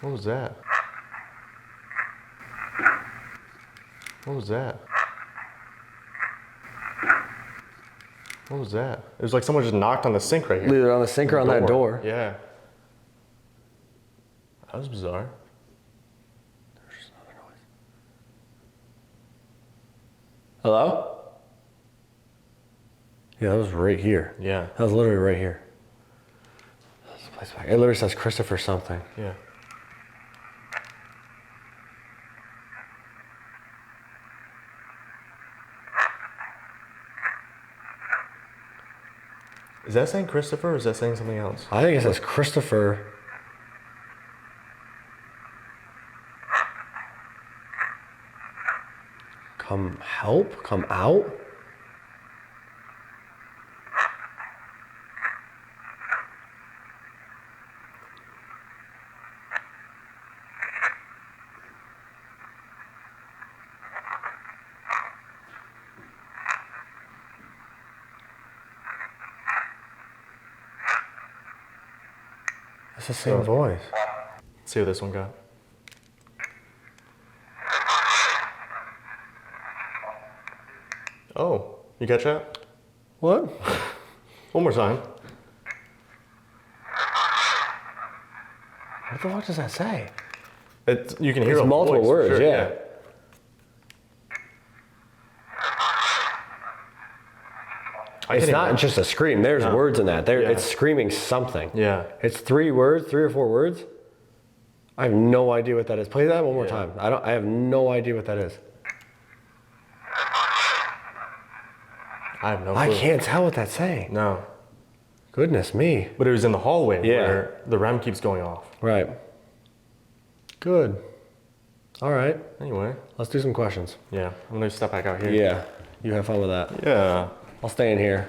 What was that? What was that? What was that? It was like someone just knocked on the sink right here. Either on the sink or on that door. Yeah. That was bizarre. There's just another noise. Hello? Yeah, that was right here. Yeah. That was literally right here. That's the place back. It literally says Christopher something. Yeah. Is that saying Christopher or is that saying something else? I think it says Christopher. Come help? Come out? It's the same voice. Let's see what this one got. Oh, you catch that? What? One more time. What the fuck does that say? You can hear It's a multiple voice, for words, sure, yeah. It's not just a scream. There's words in that. It's screaming something. Yeah. It's 3 words, 3 or 4 words. I have no idea what that is. Play that one more time. I have no idea what that is. I have no clue. I can't tell what that's saying. No. Goodness me. But it was in the hallway where the REM keeps going off. Right. Good. All right. Anyway. Let's do some questions. Yeah. I'm going to step back out here. Yeah. You have fun with that. Yeah. I'll stay in here.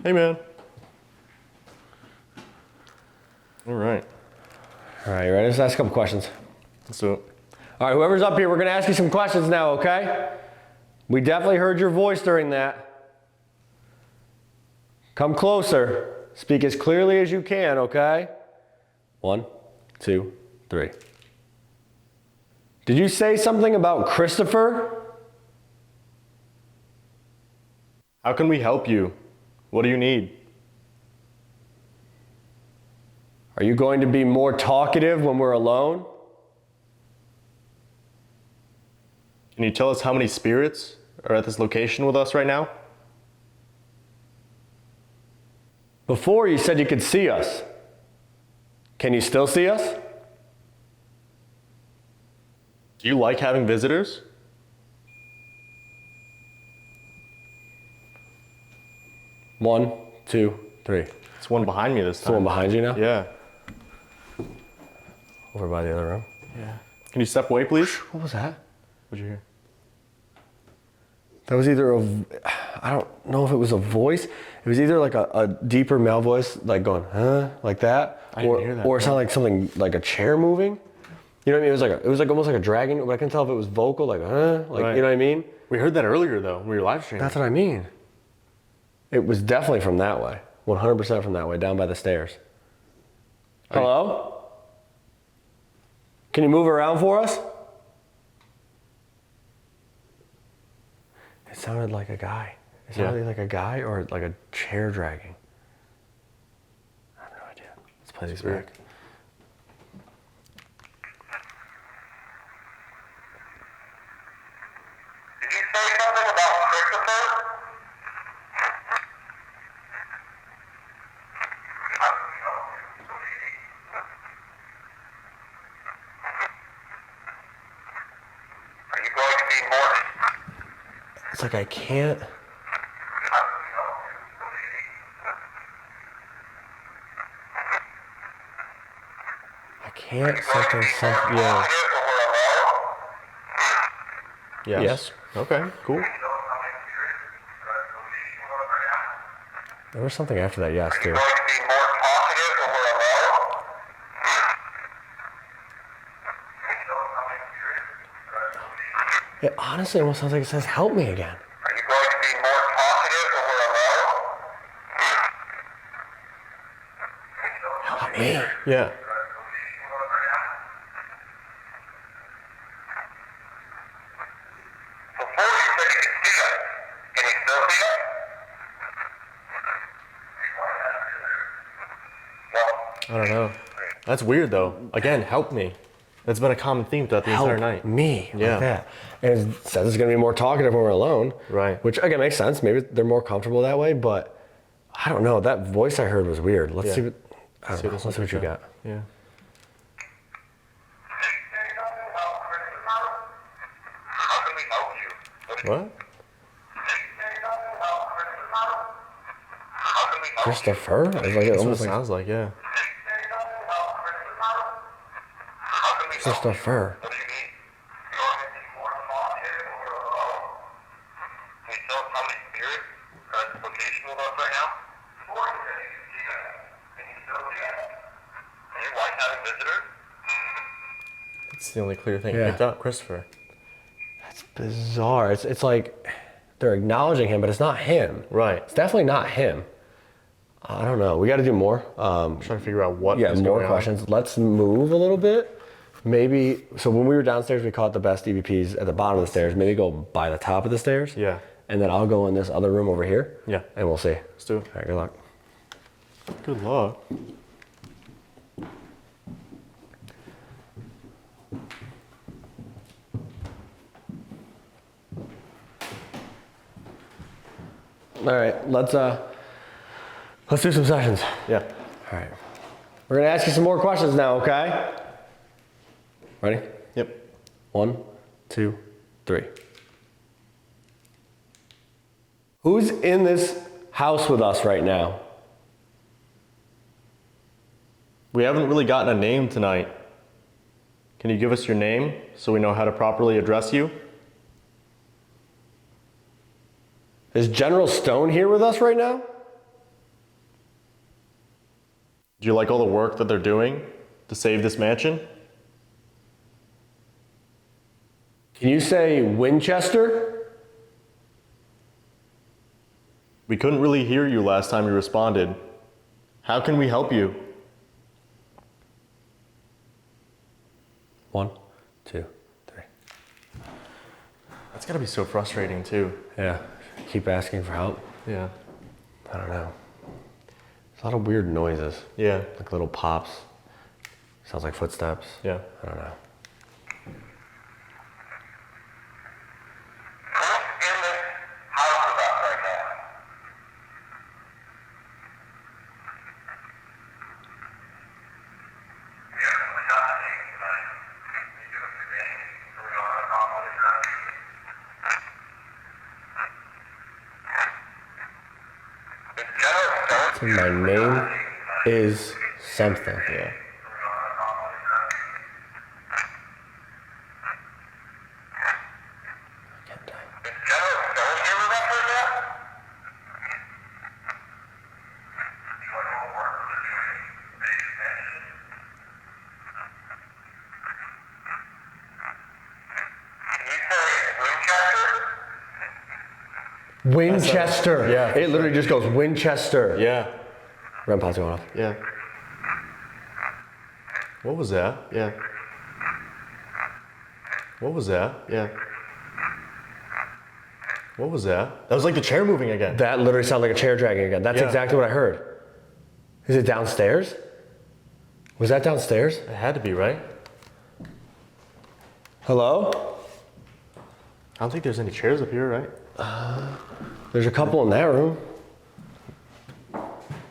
Hey, man. All right. All right, you ready? Let's ask a couple questions. Let's do it. All right, whoever's up here, we're going to ask you some questions now, okay? We definitely heard your voice during that. Come closer. Speak as clearly as you can, okay? 1, 2, 3. Did you say something about Christopher? How can we help you? What do you need? Are you going to be more talkative when we're alone? Can you tell us how many spirits are at this location with us right now? Before you said you could see us. Can you still see us? Do you like having visitors? One, two, three. It's one behind me this time. Someone behind you now? Yeah. Over by the other room. Yeah. Can you step away, please? What was that? What'd you hear? That was either I don't know if it was a voice. It was either like a deeper male voice, like going, huh, like that. I didn't hear that. Or it sounded like something, like a chair moving. You know what I mean? It was like almost like a dragon, but I couldn't tell if it was vocal, like, huh, like, Right. you know what I mean? We heard that earlier, though. We were live streaming. That's what I mean. It was definitely from that way. 100% from that way, down by the stairs. Hello? Can you move around for us? It sounded like a guy. It sounded like a guy or like a chair dragging. I have no idea. Let's play these back. Did you say something about Christopher? Are you going to be more... It's like I can't. Something, yeah. Yes. Yes. Okay, cool. There was something after that, yes, too. Going to be more talkative when we're alone? It honestly almost sounds like it says, help me again. Are you going to be more talkative when we're alone? Help me. Yeah. Before you said you could see us. Can you still see us? I don't know. That's weird, though. Again, help me. That's been a common theme throughout the entire night. Me, Yeah. like that. And it says it's going to be more talkative when we're alone. Right. Which, again, makes sense. Maybe they're more comfortable that way, but I don't know. That voice I heard was weird. Let's Yeah. see what, I don't know. this Let's see one's what you got. got. Yeah. How can we help you? What? How can we help you? Christopher? It's like, it That's what it almost like sounds like, yeah. How can we help you? Christopher. What do you mean? You're going to be more talkative when we're alone? Can you tell us how many spirits are at this location with us right now? Before you said you could see us. Can you still see us? Do you like having visitors? It's the only clear thing Yeah. I picked up. Christopher. That's bizarre. It's like they're acknowledging him, but it's not him. Right. It's definitely not him. I don't know. We got to do more. Trying to figure out what Yeah, is more going questions. Let's move a little bit. Maybe, so when we were downstairs, we caught the best EVPs at the bottom of the stairs. Maybe go by the top of the stairs. Yeah. And then I'll go in this other room over here. Yeah. And we'll see. Let's do it. All right, good luck. Good luck. All right, let's do some sessions. Yeah. All right. We're gonna ask you some more questions now, okay? Ready? Yep. 1, 2, 3. Who's in this house with us right now? We haven't really gotten a name tonight. Can you give us your name so we know how to properly address you? Is General Stone here with us right now? Do you like all the work that they're doing to save this mansion? Can you say Winchester? We couldn't really hear you last time you responded. How can we help you? 1, 2, 3. That's gotta be so frustrating too. Yeah. Keep asking for help. Yeah. I don't know. There's a lot of weird noises, Yeah. like little pops. Sounds like footsteps. Yeah. I don't know. Who's in this house with us right now? We haven't really got a name tonight. Can you give us your name so we know how to properly address you? Is General Stone So my name is something. Yeah. Is General Stone here with us right now? You want to work with the doing? Base mansion. Can you say Winchester? Winchester. Yeah. It literally just goes Winchester. Yeah. REM pod's going off. Yeah. What was that? Yeah. What was that? Yeah. What was that? That was like the chair moving again. That literally sounded like a chair dragging again. That's Yeah. exactly what I heard. Is it downstairs? Was that downstairs? It had to be, right? Hello? I don't think there's any chairs up here, right? There's a couple in that room.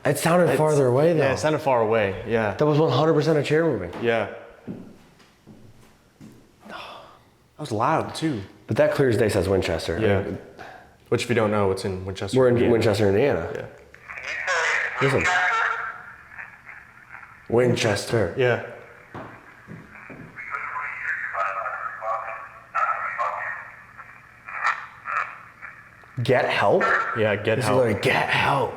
It sounded farther away though. Yeah, it sounded far away. Yeah. That was 100% a chair moving. Yeah. That was loud too. But that clear as day says Winchester. Yeah. Which, if you don't know, it's in Winchester. We're in Indiana. Winchester, Indiana. Yeah. Can you say Listen. Winchester. Yeah. Get help? Yeah. Get This is help. literally get help.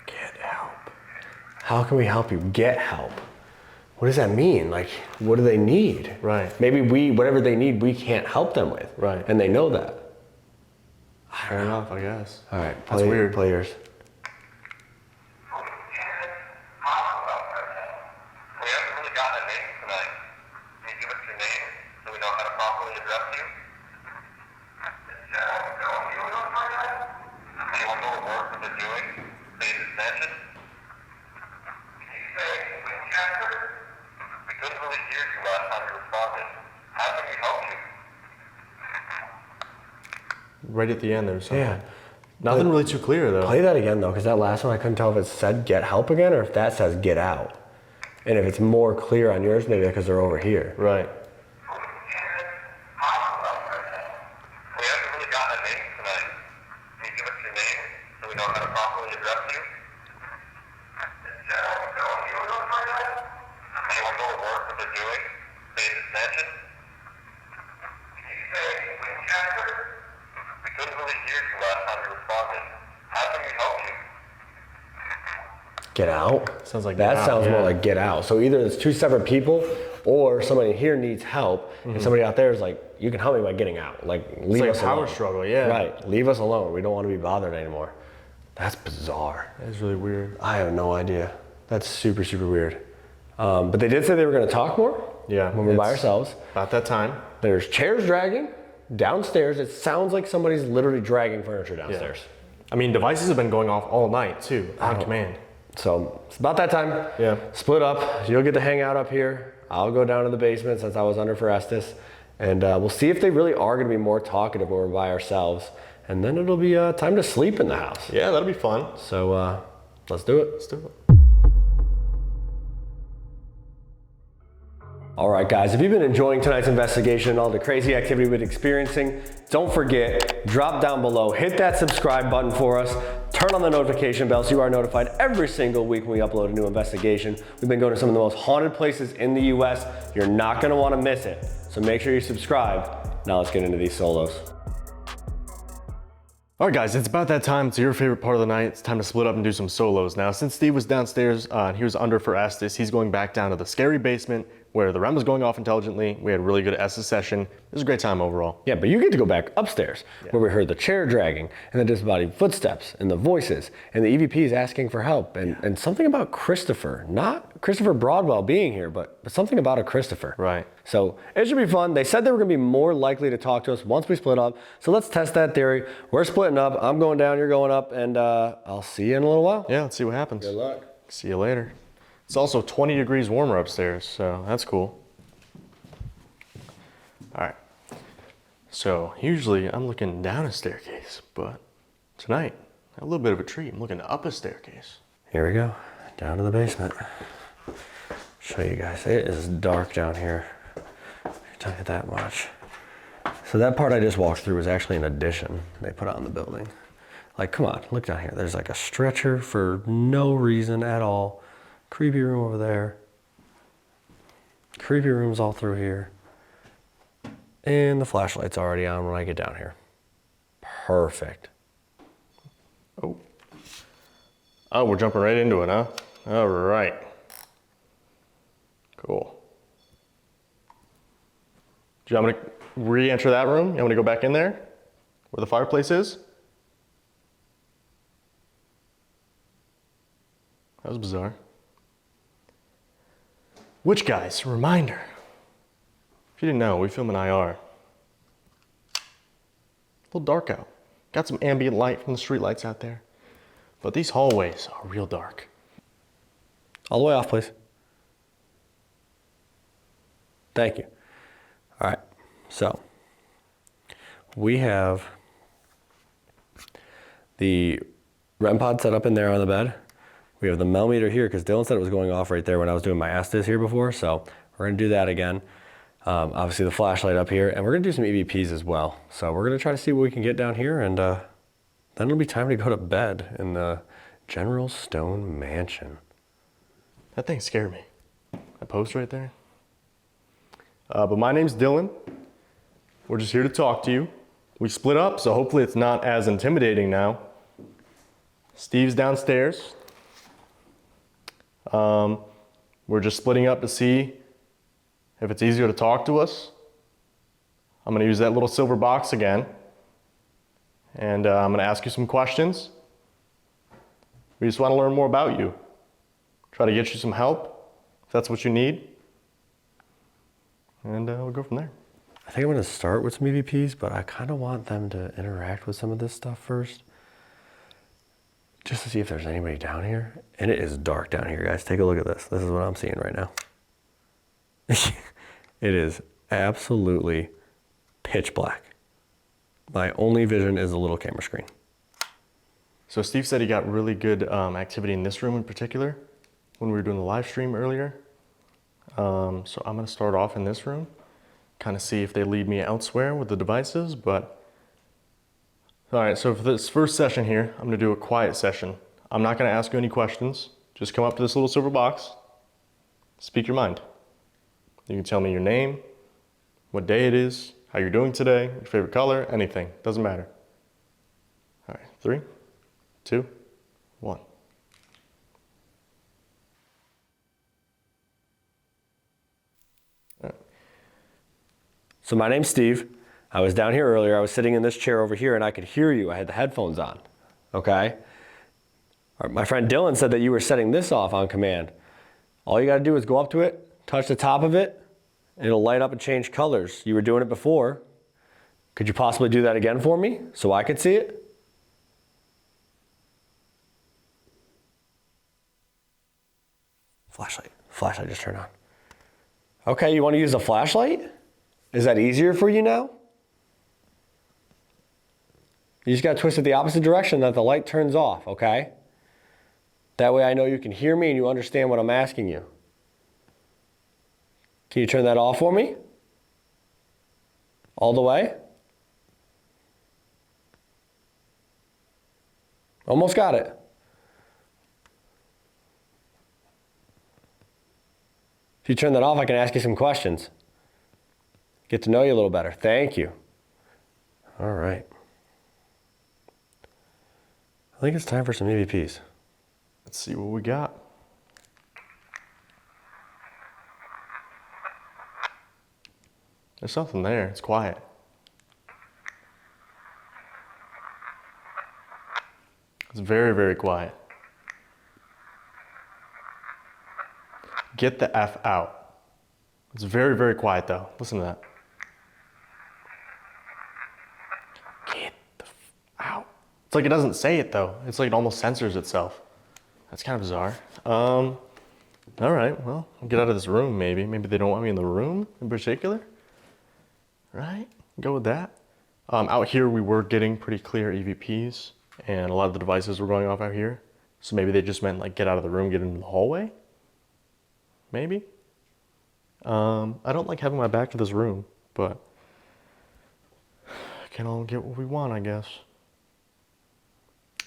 Get help. How can we help you? Get help. What does that mean? Like, what do they need? Right. Maybe whatever they need, we can't help them with. Right. And they know that. Fair enough, I guess. All right. That's weird. Play yours. We haven't really gotten a name tonight. Can you give us your name so we know how to properly address you? Anyone know the work that they're doing? Save this mansion? Can you say Winchester? We couldn't really hear you last time you responded. How can we help you? Right at the end, there's something. Yeah. Nothing really too clear though. Play that again though, because that last one I couldn't tell if it said get help again or if that says get out. And if it's more clear on yours, maybe because they're over here. Right. We haven't really gotten a name tonight. Can you give us your name so we know how to properly address you? Anyone know the work that they're doing? Save this mansion? Can you say Winchester? We couldn't really hear you last time you responded. How can we help you? Get out? Sounds like that get out, sounds more yeah. like get out. So either it's two separate people or somebody here needs help and somebody out there is like, you can help me by getting out. Like leave like us a power alone. struggle, yeah. Right. Leave us alone. We don't want to be bothered anymore. That's bizarre. That is really weird. I have no idea. That's super, super weird. But they did say they were going to talk more. Yeah. When we're by ourselves. About that time. There's chairs dragging downstairs. It sounds like somebody's literally dragging furniture downstairs. Yeah. I mean, devices have been going off all night too, on command. So it's about that time. Yeah. Split up. You'll get to hang out up here. I'll go down to the basement since I was under for Estes. And we'll see if they really are going to be more talkative when we're by ourselves. And then it'll be time to sleep in the house. Yeah, that'll be fun. So let's do it. Let's do it. All right, guys, if you've been enjoying tonight's investigation and all the crazy activity we've been experiencing, don't forget, drop down below, hit that subscribe button for us, turn on the notification bell so you are notified every single week when we upload a new investigation. We've been going to some of the most haunted places in the US. You're not gonna wanna miss it. So make sure you subscribe. Now let's get into these solos. All right, guys, it's about that time. It's your favorite part of the night. It's time to split up and do some solos. Now, since Steve was downstairs and he was under for Estes, he's going back down to the scary basement where the REM was going off intelligently. We had a really good Estes session. It was a great time overall. Yeah, but you get to go back upstairs where we heard the chair dragging and the disembodied footsteps and the voices and the EVPs asking for help and something about Christopher, not Christopher Broadwell being here, but something about a Christopher. Right. So it should be fun. They said they were gonna be more likely to talk to us once we split up. So let's test that theory. We're splitting up. I'm going down, you're going up, and I'll see you in a little while. Yeah, let's see what happens. Good luck. See you later. It's also 20 degrees warmer upstairs, so that's cool. All right. So usually I'm looking down a staircase, but tonight, a little bit of a treat. I'm looking up a staircase. Here we go, down to the basement. Show you guys, it is dark down here. I'll tell you that much. So that part I just walked through was actually an addition they put on the building. Like, come on, look down here. There's like a stretcher for no reason at all. Creepy room over there. Creepy rooms all through here. And the flashlight's already on when I get down here. Perfect. Oh, we're jumping right into it, huh? All right. Cool. Do you want me to re-enter that room? You want me to go back in there where the fireplace is? That was bizarre. Which, guys, reminder, if you didn't know, we film in IR. A little dark out. Got some ambient light from the street lights out there. But these hallways are real dark. All the way off, please. Thank you. All right, so we have the REM pod set up in there on the bed. We have the Mel meter here because Dylan said it was going off right there when I was doing my Estes here before, so we're gonna do that again. Obviously the flashlight up here, and we're gonna do some EVPs as well. So we're gonna try to see what we can get down here, and then it'll be time to go to bed in the General Stone Mansion. That thing scared me. That post right there. But my name's Dylan. We're just here to talk to you. We split up, so hopefully it's not as intimidating now. Steve's downstairs. We're just splitting up to see if it's easier to talk to us. I'm gonna use that little silver box again. And I'm gonna ask you some questions. We just wanna learn more about you. Try to get you some help, if that's what you need. And we'll go from there. I think I'm gonna start with some EVPs, but I kind of want them to interact with some of this stuff first. Just to see if there's anybody down here. And it is dark down here, guys. Take a look at this. This is what I'm seeing right now. It is absolutely pitch black. My only vision is a little camera screen. So Steve said he got really good activity in this room in particular when we were doing the live stream earlier. So I'm gonna start off in this room, kind of see if they lead me elsewhere with the devices, but all right, so for this first session here, I'm gonna do a quiet session. I'm not gonna ask you any questions. Just come up to this little silver box, speak your mind. You can tell me your name, what day it is, how you're doing today, your favorite color, anything, doesn't matter. All right, 3, 2, 1. So my name's Steve. I was down here earlier. I was sitting in this chair over here and I could hear you. I had the headphones on, okay? My friend Dylan said that you were setting this off on command. All you gotta do is go up to it, touch the top of it, and it'll light up and change colors. You were doing it before. Could you possibly do that again for me so I could see it? Flashlight just turned on. Okay, you wanna use the flashlight? Is that easier for you now? You just gotta twist it the opposite direction that the light turns off, okay? That way I know you can hear me and you understand what I'm asking you. Can you turn that off for me? All the way? Almost got it. If you turn that off, I can ask you some questions. Get to know you a little better. Thank you. All right. I think it's time for some EVPs. Let's see what we got. There's something there. It's quiet. It's very, very quiet. Get the F out. It's very, very quiet though. Listen to that. Get the F out. It's like it doesn't say it though. It's like it almost censors itself. That's kind of bizarre. All right, well, I'll get out of this room maybe. Maybe they don't want me in the room in particular. Right, go with that. Out here we were getting pretty clear EVPs and a lot of the devices were going off out here. So maybe they just meant like get out of the room, get into the hallway. Maybe. I don't like having my back to this room, but can all get what we want, I guess.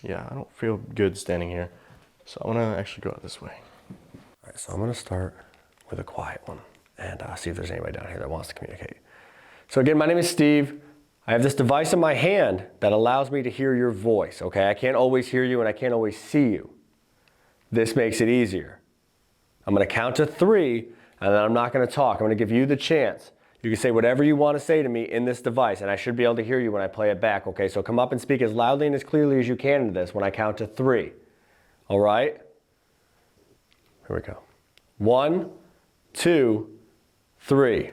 Yeah, I don't feel good standing here. So I'm gonna actually go out this way. All right, so I'm gonna start with a quiet one and see if there's anybody down here that wants to communicate. So again, my name is Steve. I have this device in my hand that allows me to hear your voice, okay? I can't always hear you and I can't always see you. This makes it easier. I'm gonna count to 3 and then I'm not gonna talk. I'm gonna give you the chance. You can say whatever you wanna say to me in this device and I should be able to hear you when I play it back, okay? So come up and speak as loudly and as clearly as you can into this when I count to 3. All right? Here we go. 1, 2, 3.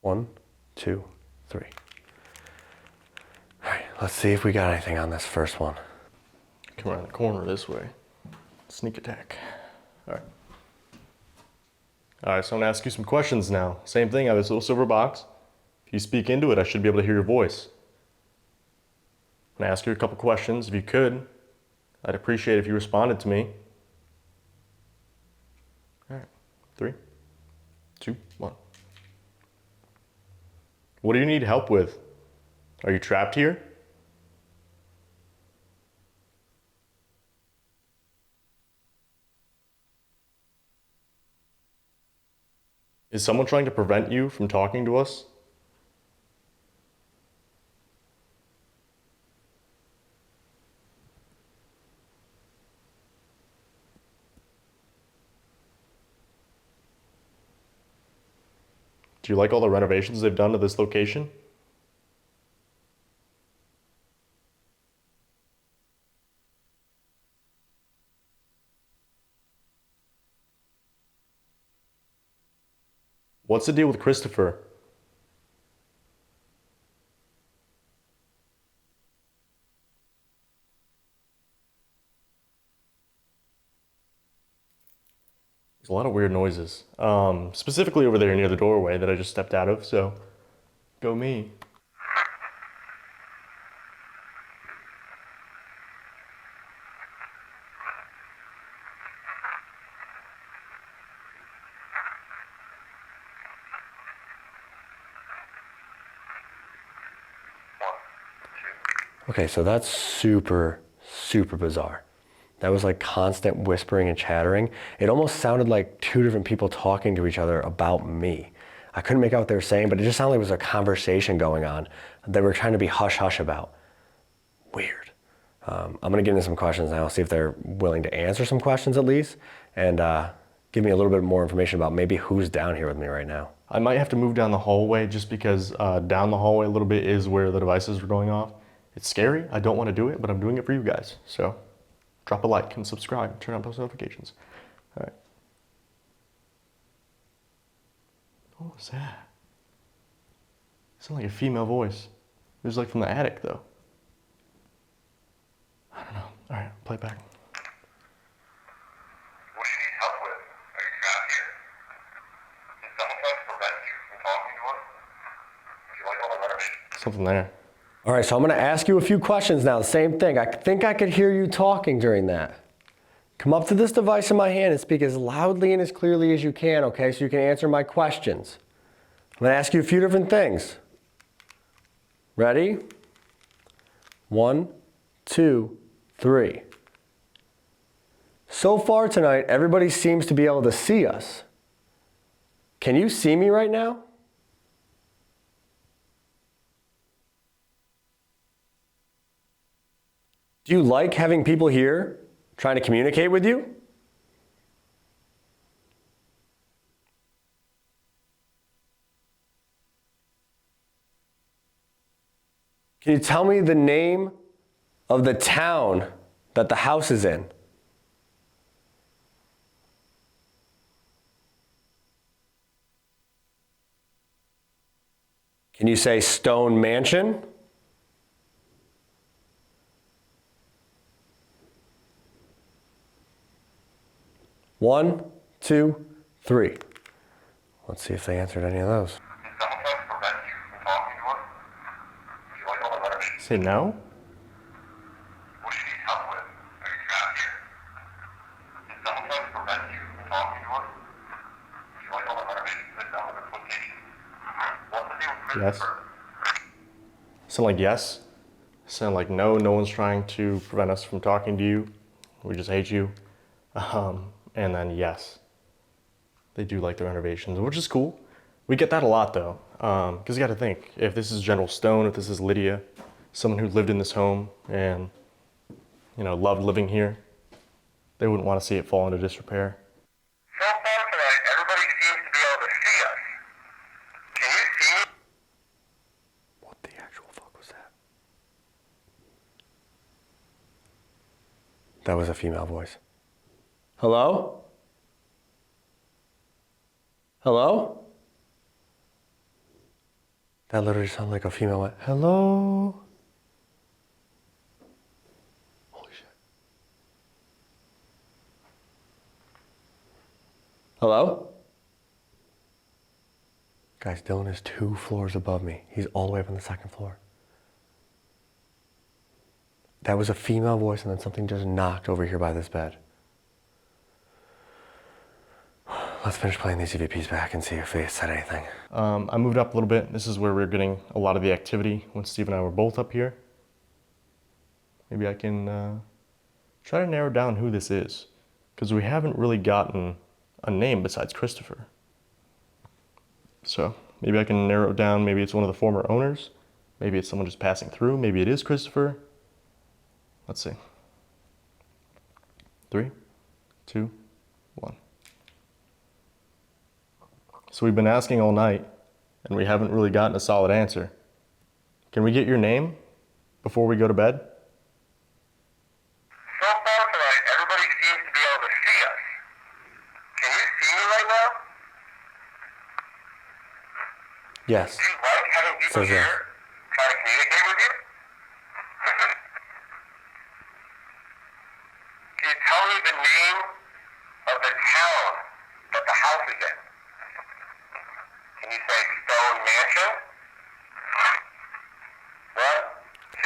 One, two, three. All right, let's see if we got anything on this first one. Come around the corner this way. Sneak attack. All right. All right, so I'm gonna ask you some questions now. Same thing, I have this little silver box. If you speak into it, I should be able to hear your voice. I'm gonna ask you a couple questions. If you could, I'd appreciate if you responded to me. All right, 3, 2, 1. What do you need help with? Are you trapped here? Is someone trying to prevent you from talking to us? Do you like all the renovations they've done to this location? What's the deal with Christopher? There's a lot of weird noises, specifically over there near the doorway that I just stepped out of, so go me. Okay, so that's super, super bizarre. That was like constant whispering and chattering. It almost sounded like 2 different people talking to each other about me. I couldn't make out what they were saying, but it just sounded like there was a conversation going on that we're trying to be hush-hush about. Weird. I'm gonna get into some questions now, see if they're willing to answer some questions at least, and give me a little bit more information about maybe who's down here with me right now. I might have to move down the hallway just because down the hallway a little bit is where the devices are going off. It's scary. I don't want to do it, but I'm doing it for you guys. So drop a like and subscribe. Turn on post notifications. All right. What was that? It sounded like a female voice. It was like from the attic, though. I don't know. All right, play it back. What do you need help with? Are you trapped here? Did someone try to prevent you from talking to us? Would you like all the information? Something there. All right, so I'm going to ask you a few questions now. The same thing. I think I could hear you talking during that. Come up to this device in my hand and speak as loudly and as clearly as you can, okay, so you can answer my questions. I'm going to ask you a few different things. Ready? 1, 2, 3. So far tonight, everybody seems to be able to see us. Can you see me right now? Do you like having people here trying to communicate with you? Can you tell me the name of the town that the house is in? Can you say Stone Mansion? One, 2, 3. Let's see if they answered any of those. Did someone try to prevent you from talking to us? Would you like all the information? Say no? What do you need help with? Are you trapped here? Did someone try to prevent you from talking to us? Would you like all the information? Sit down with this location. What's the deal with Yes. Christopher? Sound like yes. Sound like no. No one's trying to prevent us from talking to you. We just hate you. And then yes. They do like their renovations, which is cool. We get that a lot though. Because you got to think, if this is General Stone, if this is Lydia, someone who lived in this home and, you know, loved living here, they wouldn't want to see it fall into disrepair. So far tonight, everybody seems to be able to see us. Can you see me? What the actual fuck was that? That was a female voice. Hello? Hello? That literally sounded like a female went, hello? Holy shit. Hello? Guys, Dylan is 2 floors above me. He's all the way up on the 2nd floor. That was a female voice and then something just knocked over here by this bed. Let's finish playing these EVPs back and see if they said anything. I moved up a little bit. This is where we're getting a lot of the activity when Steve and I were both up here. Maybe I can try to narrow down who this is, because we haven't really gotten a name besides Christopher. So maybe I can narrow it down. Maybe it's one of the former owners. Maybe it's someone just passing through. Maybe it is Christopher. Let's see. 3, 2, 1. So we've been asking all night, and we haven't really gotten a solid answer. Can we get your name before we go to bed? So far tonight, everybody seems to be able to see us. Can you see me right now? Yes. Do you like having people Says here yes. trying to communicate with you? Can you tell me the name of the town that the house is in? Can you say Stone Mansion? 1, 2,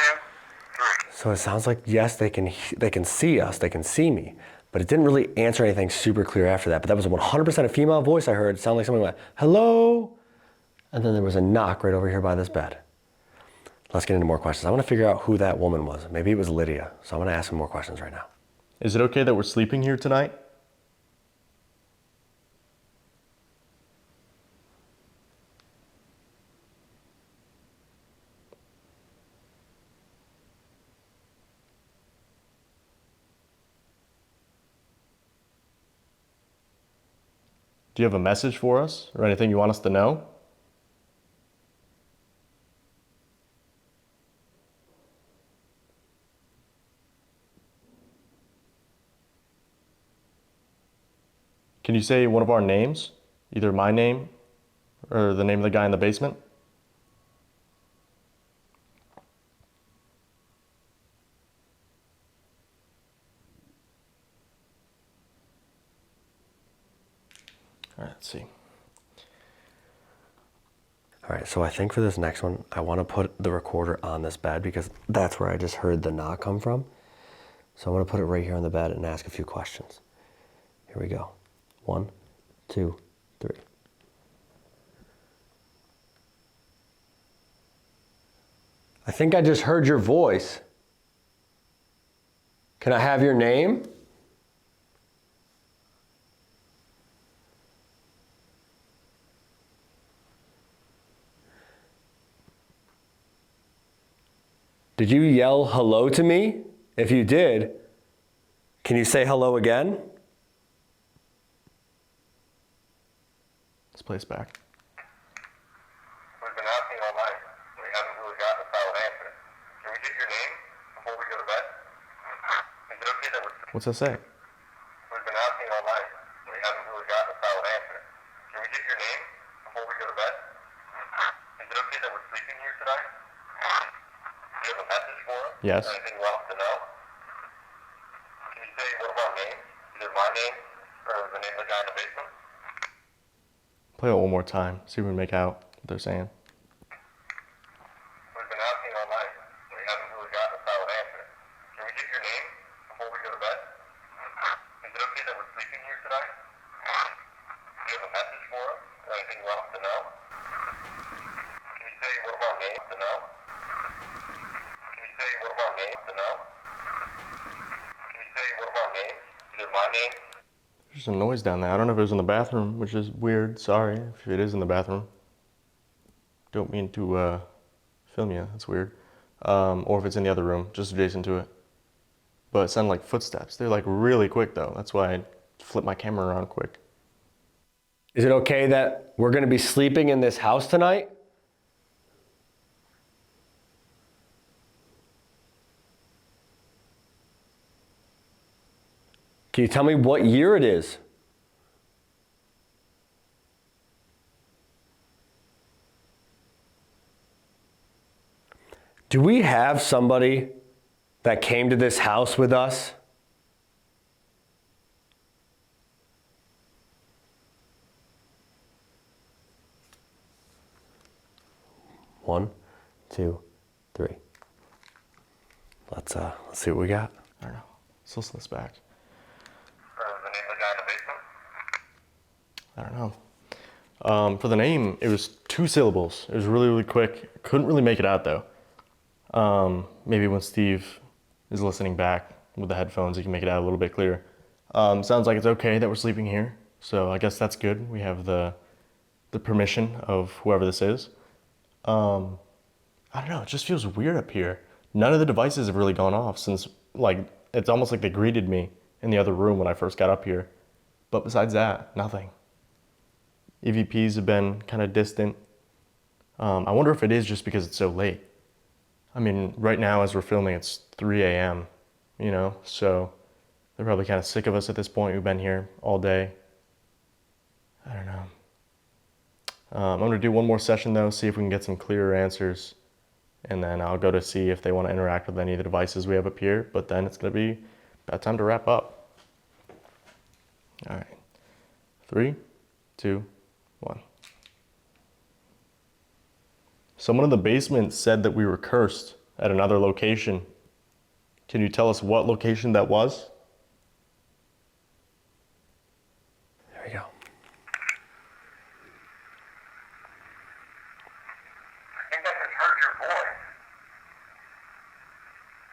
3. So it sounds like yes, they can see us, they can see me, but it didn't really answer anything super clear after that. But that was 100% a female voice I heard. It sounded like someone went, hello, and then there was a knock right over here by this bed. Let's get into more questions. I want to figure out who that woman was. Maybe it was Lydia. So I'm going to ask some more questions right now. Is it okay that we're sleeping here tonight? Do you have a message for us or anything you want us to know? Can you say one of our names? Either my name or the name of the guy in the basement? All right, let's see. All right, so I think for this next one, I want to put the recorder on this bed because that's where I just heard the knock come from. So I'm going to put it right here on the bed and ask a few questions. Here we go. 1, 2, 3. I think I just heard your voice. Can I have your name? Did you yell hello to me? If you did, can you say hello again? Let's play this back. We've been asking all night. We haven't really gotten a solid answer. Can we get your name before we go to bed? Is it okay that we're... What's that say? We've been asking all night. We haven't really gotten a solid answer. Can we get your name before we go to bed? Is it okay that we're sleeping here tonight? Do you have a message for us? Yes. Anything you want us to know? Can you say one of our names? Either my name or the name of the guy in the basement? Play it one more time. See if we can make out what they're saying. We've been asking all night. We haven't really gotten a solid answer. Can we get your name before we go to bed? Is it okay that we're sleeping here tonight? Do you have a message for us? Anything you want us to know? Can you say one of our names to know? Can you say one of our names to know? Can you say one of our names? Either my name. There's some noise down there. I don't know if it was in the bathroom, which is weird. Sorry if it is in the bathroom. Don't mean to film you. That's weird. Or if it's in the other room, just adjacent to it. But it sounded like footsteps. They're like really quick though. That's why I flipped my camera around quick. Is it okay that we're going to be sleeping in this house tonight? Can you tell me what year it is? Do we have somebody that came to this house with us? One, 2, 3. Let's see what we got. I don't know. Let's listen to this back. The name of the guy in the basement? I don't know. For the name, it was 2 syllables. It was really, really quick. Couldn't really make it out though. Maybe when Steve is listening back with the headphones, he can make it out a little bit clearer. Sounds like it's okay that we're sleeping here. So I guess that's good. We have the permission of whoever this is. I don't know. It just feels weird up here. None of the devices have really gone off since, like, it's almost like they greeted me in the other room when I first got up here. But besides that, nothing. EVPs have been kind of distant. I wonder if it is just because it's so late. I mean, right now as we're filming, it's 3 a.m., you know, so they're probably kind of sick of us at this point. We've been here all day. I don't know. I'm going to do one more session though, see if we can get some clearer answers. And then I'll go to see if they want to interact with any of the devices we have up here. But then it's going to be about time to wrap up. All right. 3, 2, 1. Someone in the basement said that we were cursed at another location. Can you tell us what location that was? There we go. I think I just heard your voice.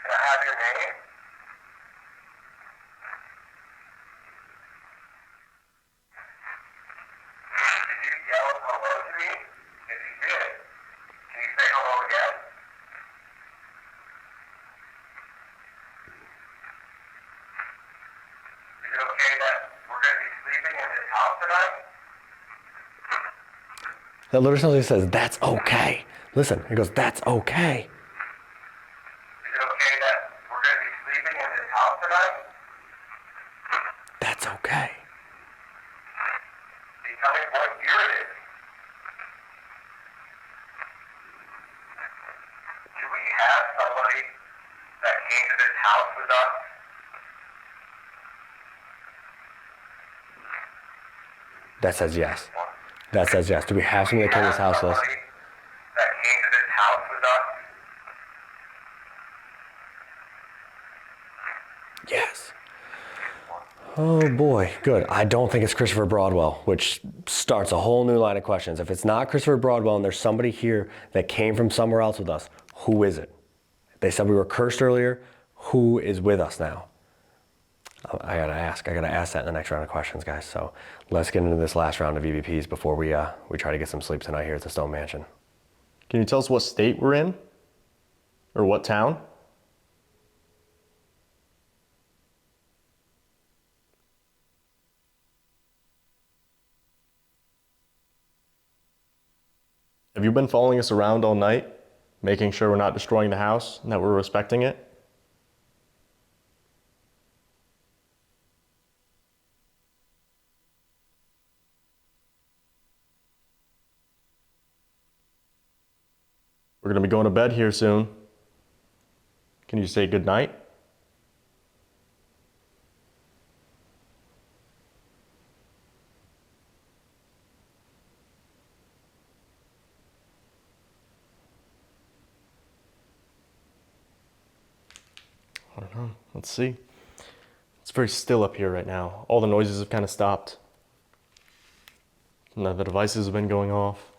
Can I have your name? Did you yell hello to me? If you did, can you say hello again? Is it okay that we're going to be sleeping in this house tonight? That literally sounds like it says, that's okay. Listen, it goes, that's okay. Is it okay that we're going to be sleeping in this house tonight? That's okay. Can you tell me what year it is? Do we have somebody that came to this house with us? That says yes. That says yes. Do we have somebody that came to this house with us? Somebody that came to this house with us? Yes. Oh boy, good. I don't think it's Christopher Broadwell, which starts a whole new line of questions. If it's not Christopher Broadwell and there's somebody here that came from somewhere else with us, who is it? They said we were cursed earlier. Who is with us now? I gotta ask that in the next round of questions, guys. So let's get into this last round of EVPs before we try to get some sleep tonight here at the Stone Mansion. Can you tell us what state we're in? Or what town? Have you been following us around all night, making sure we're not destroying the house and that we're respecting it? We're going to be going to bed here soon. Can you say good night? I don't know. Let's see. It's very still up here right now. All the noises have kind of stopped. None of the devices have been going off.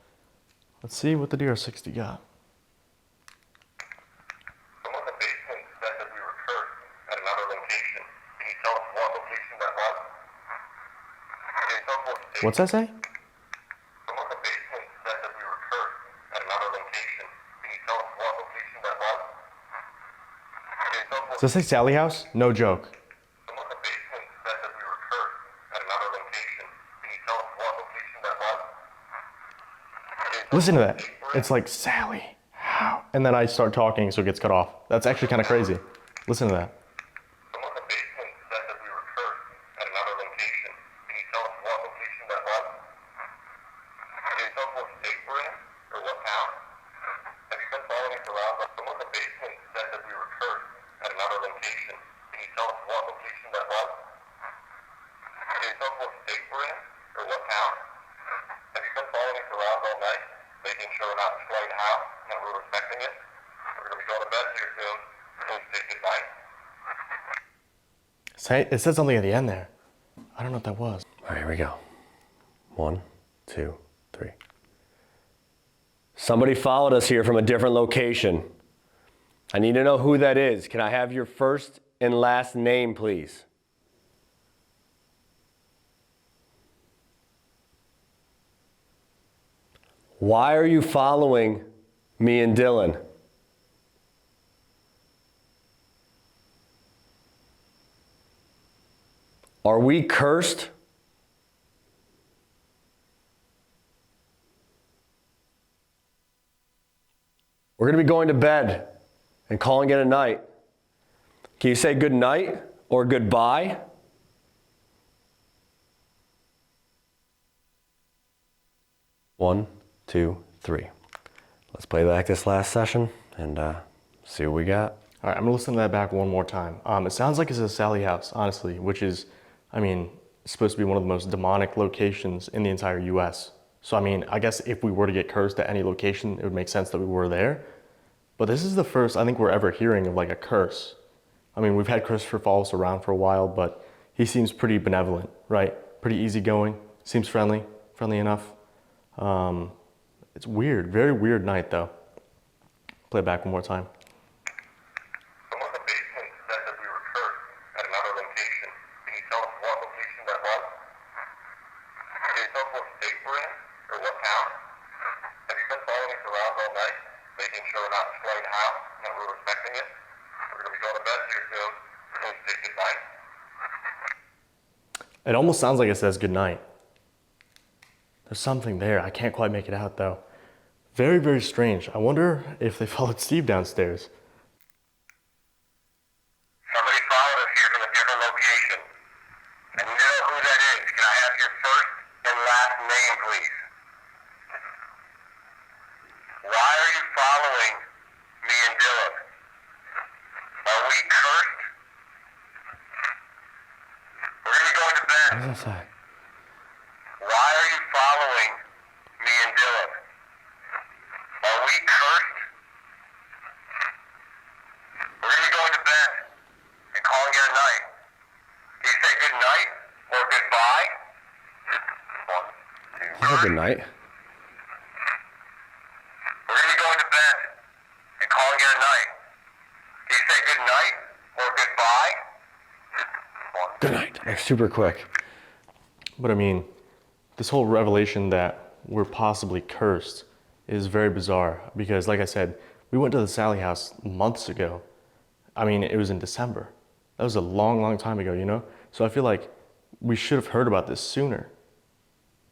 Let's see what the DR60 got. Someone in the basement said that we were cursed at another location. Can you tell us what location that was? Can you tell us what state? What's that say? Someone in the basement said that we were cursed at another location. Can you tell us what location that was? Can you tell us what Does that say Sally House? No joke. Someone in the basement said that we were cursed at another location. Can you tell us what location that was? Listen to that. It's like, Sally, how? And then I start talking, so it gets cut off. That's actually kind of crazy. Listen to that. Someone in the basement said that we were cursed at another location. Can you tell us what location that was? Can you tell us what state we're in or what town? Have you been following us around? Someone in the basement said that we were cursed at another location. Can you tell us what location that was? Can you tell us what state we're in or what town? Have you been following us around all night, making sure we're not destroying the house and that we're respecting it? We're going to be going to bed here soon. Please say good night. It said something at the end there. I don't know what that was. All right, here we go. 1, 2, 3. Somebody followed us here from a different location. I need to know who that is. Can I have your first and last name, please? Why are you following me and Dylan? Are we cursed? We're going to be going to bed and calling it a night. Can you say good night or goodbye? One, 2, 3. Let's play back this last session and see what we got. All right, I'm gonna listen to that back one more time. It sounds like it's a Sally House, honestly, which is, I mean, it's supposed to be one of the most demonic locations in the entire US. So, I mean, I guess if we were to get cursed at any location, it would make sense that we were there. But this is the first I think we're ever hearing of like a curse. I mean, we've had Christopher follow us around for a while, but he seems pretty benevolent, right? Pretty easygoing, seems friendly enough. It's weird, very weird night though. Play it back one more time. Someone in the basement said that we were cursed at another location. Can you tell us what location that was? Can you tell us what state we're in or what town? Have you been following us around all night, making sure we're not destroying the house and that we're respecting it? We're going to be going to bed here soon. Please say good night. It almost sounds like it says good night. There's something there. I can't quite make it out though. Very, very strange. I wonder if they followed Steve downstairs. Somebody followed us here from a different location. And you know who that is. Can I have your first and last name, please? Why are you following me and Dylan? Are we cursed? We're going to be going to bed. What does that say? Why are you following me and Dylan? Are we cursed? We're going to be going to bed and calling it a night. Do you say good night or goodbye? 1, 2, Have a good night. We're going to be going to bed and calling it a night. Do you say good night or goodbye? 1, Good night. Like super quick. But I mean, this whole revelation that we're possibly cursed is very bizarre because, like I said, we went to the Sally house months ago. I mean, it was in December. That was a long, long time ago, you know? So I feel like we should have heard about this sooner.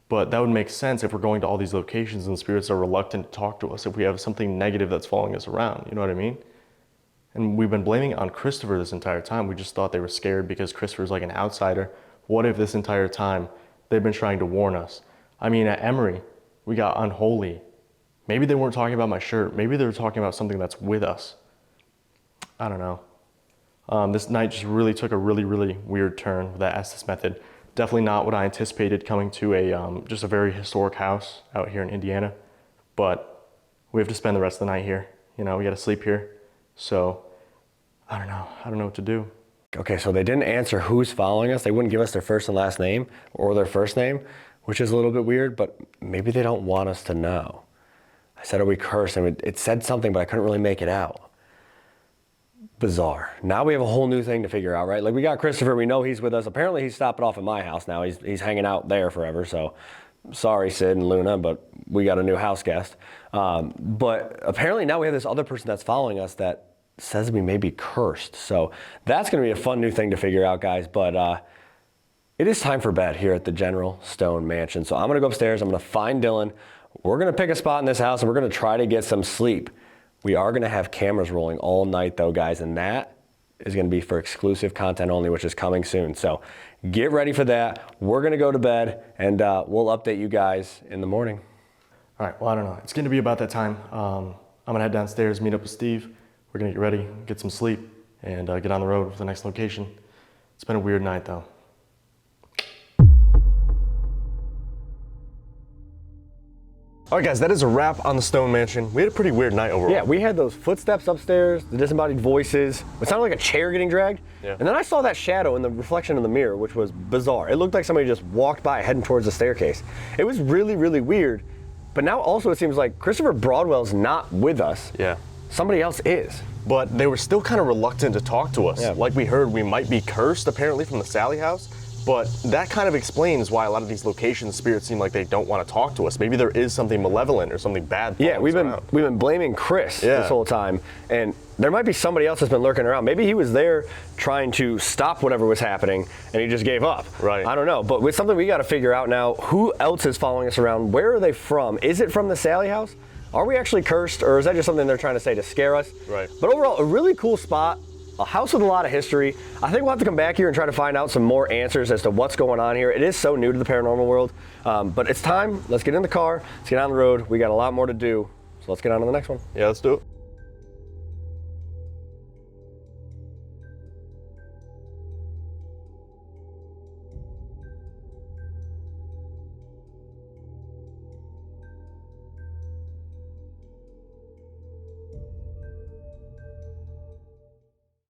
But that would make sense if we're going to all these locations and spirits are reluctant to talk to us if we have something negative that's following us around, you know what I mean? And we've been blaming it on Christopher this entire time. We just thought they were scared because Christopher's like an outsider. What if this entire time they've been trying to warn us? I mean, at Emory, we got unholy. Maybe they weren't talking about my shirt. Maybe they were talking about something that's with us. I don't know. This night just really took a really, really weird turn with that Estes method. Definitely not what I anticipated coming to a just a very historic house out here in Indiana. But we have to spend the rest of the night here. You know, we got to sleep here. So I don't know. I don't know what to do. Okay, so they didn't answer who's following us. They wouldn't give us their first and last name or their first name, which is a little bit weird, but maybe they don't want us to know. I said, are we cursed? And it said something, but I couldn't really make it out. Bizarre. Now we have a whole new thing to figure out, right? Like we got Christopher, we know he's with us. Apparently he's stopping off at my house now. He's hanging out there forever, so sorry, Sid and Luna, but we got a new house guest. But apparently now we have this other person that's following us that says we may be cursed. So that's going to be a fun new thing to figure out, guys. But it is time for bed here at the General Stone Mansion. So I'm going to go upstairs. I'm going to find Dylan. We're going to pick a spot in this house and we're going to try to get some sleep. We are going to have cameras rolling all night though, guys, and that is going to be for exclusive content only, which is coming soon. So get ready for that. We're going to go to bed and we'll update you guys in the morning. All right, well, I don't know. It's going to be about that time. I'm going to head downstairs, meet up with Steve. We're going to get ready, get some sleep, and get on the road for the next location. It's been a weird night though. All right, guys, that is a wrap on the Stone Mansion. We had a pretty weird night overall. Yeah, we had those footsteps upstairs, the disembodied voices. It sounded like a chair getting dragged. Yeah. And then I saw that shadow in the reflection of the mirror, which was bizarre. It looked like somebody just walked by heading towards the staircase. It was really, really weird. But now also it seems like Christopher Broadwell's not with us. Yeah. Somebody else is. But they were still kind of reluctant to talk to us. Yeah. Like we heard, we might be cursed apparently from the Sally house. But that kind of explains why a lot of these locations, spirits seem like they don't want to talk to us. Maybe there is something malevolent or something bad. Yeah, we've around. been blaming Chris Yeah. this whole time, and there might be somebody else that's been lurking around. Maybe he was there trying to stop whatever was happening, and he just gave up. Right. I don't know, but with something we got to figure out now. Who else is following us around? Where are they from? Is it from the Sally house? Are we actually cursed, or is that just something they're trying to say to scare us? Right. But overall, a really cool spot. A house with a lot of history. I think we'll have to come back here and try to find out some more answers as to what's going on here. It is so new to the paranormal world, but it's time. Let's get in the car. Let's get on the road. We got a lot more to do, so let's get on to the next one. Yeah, let's do it.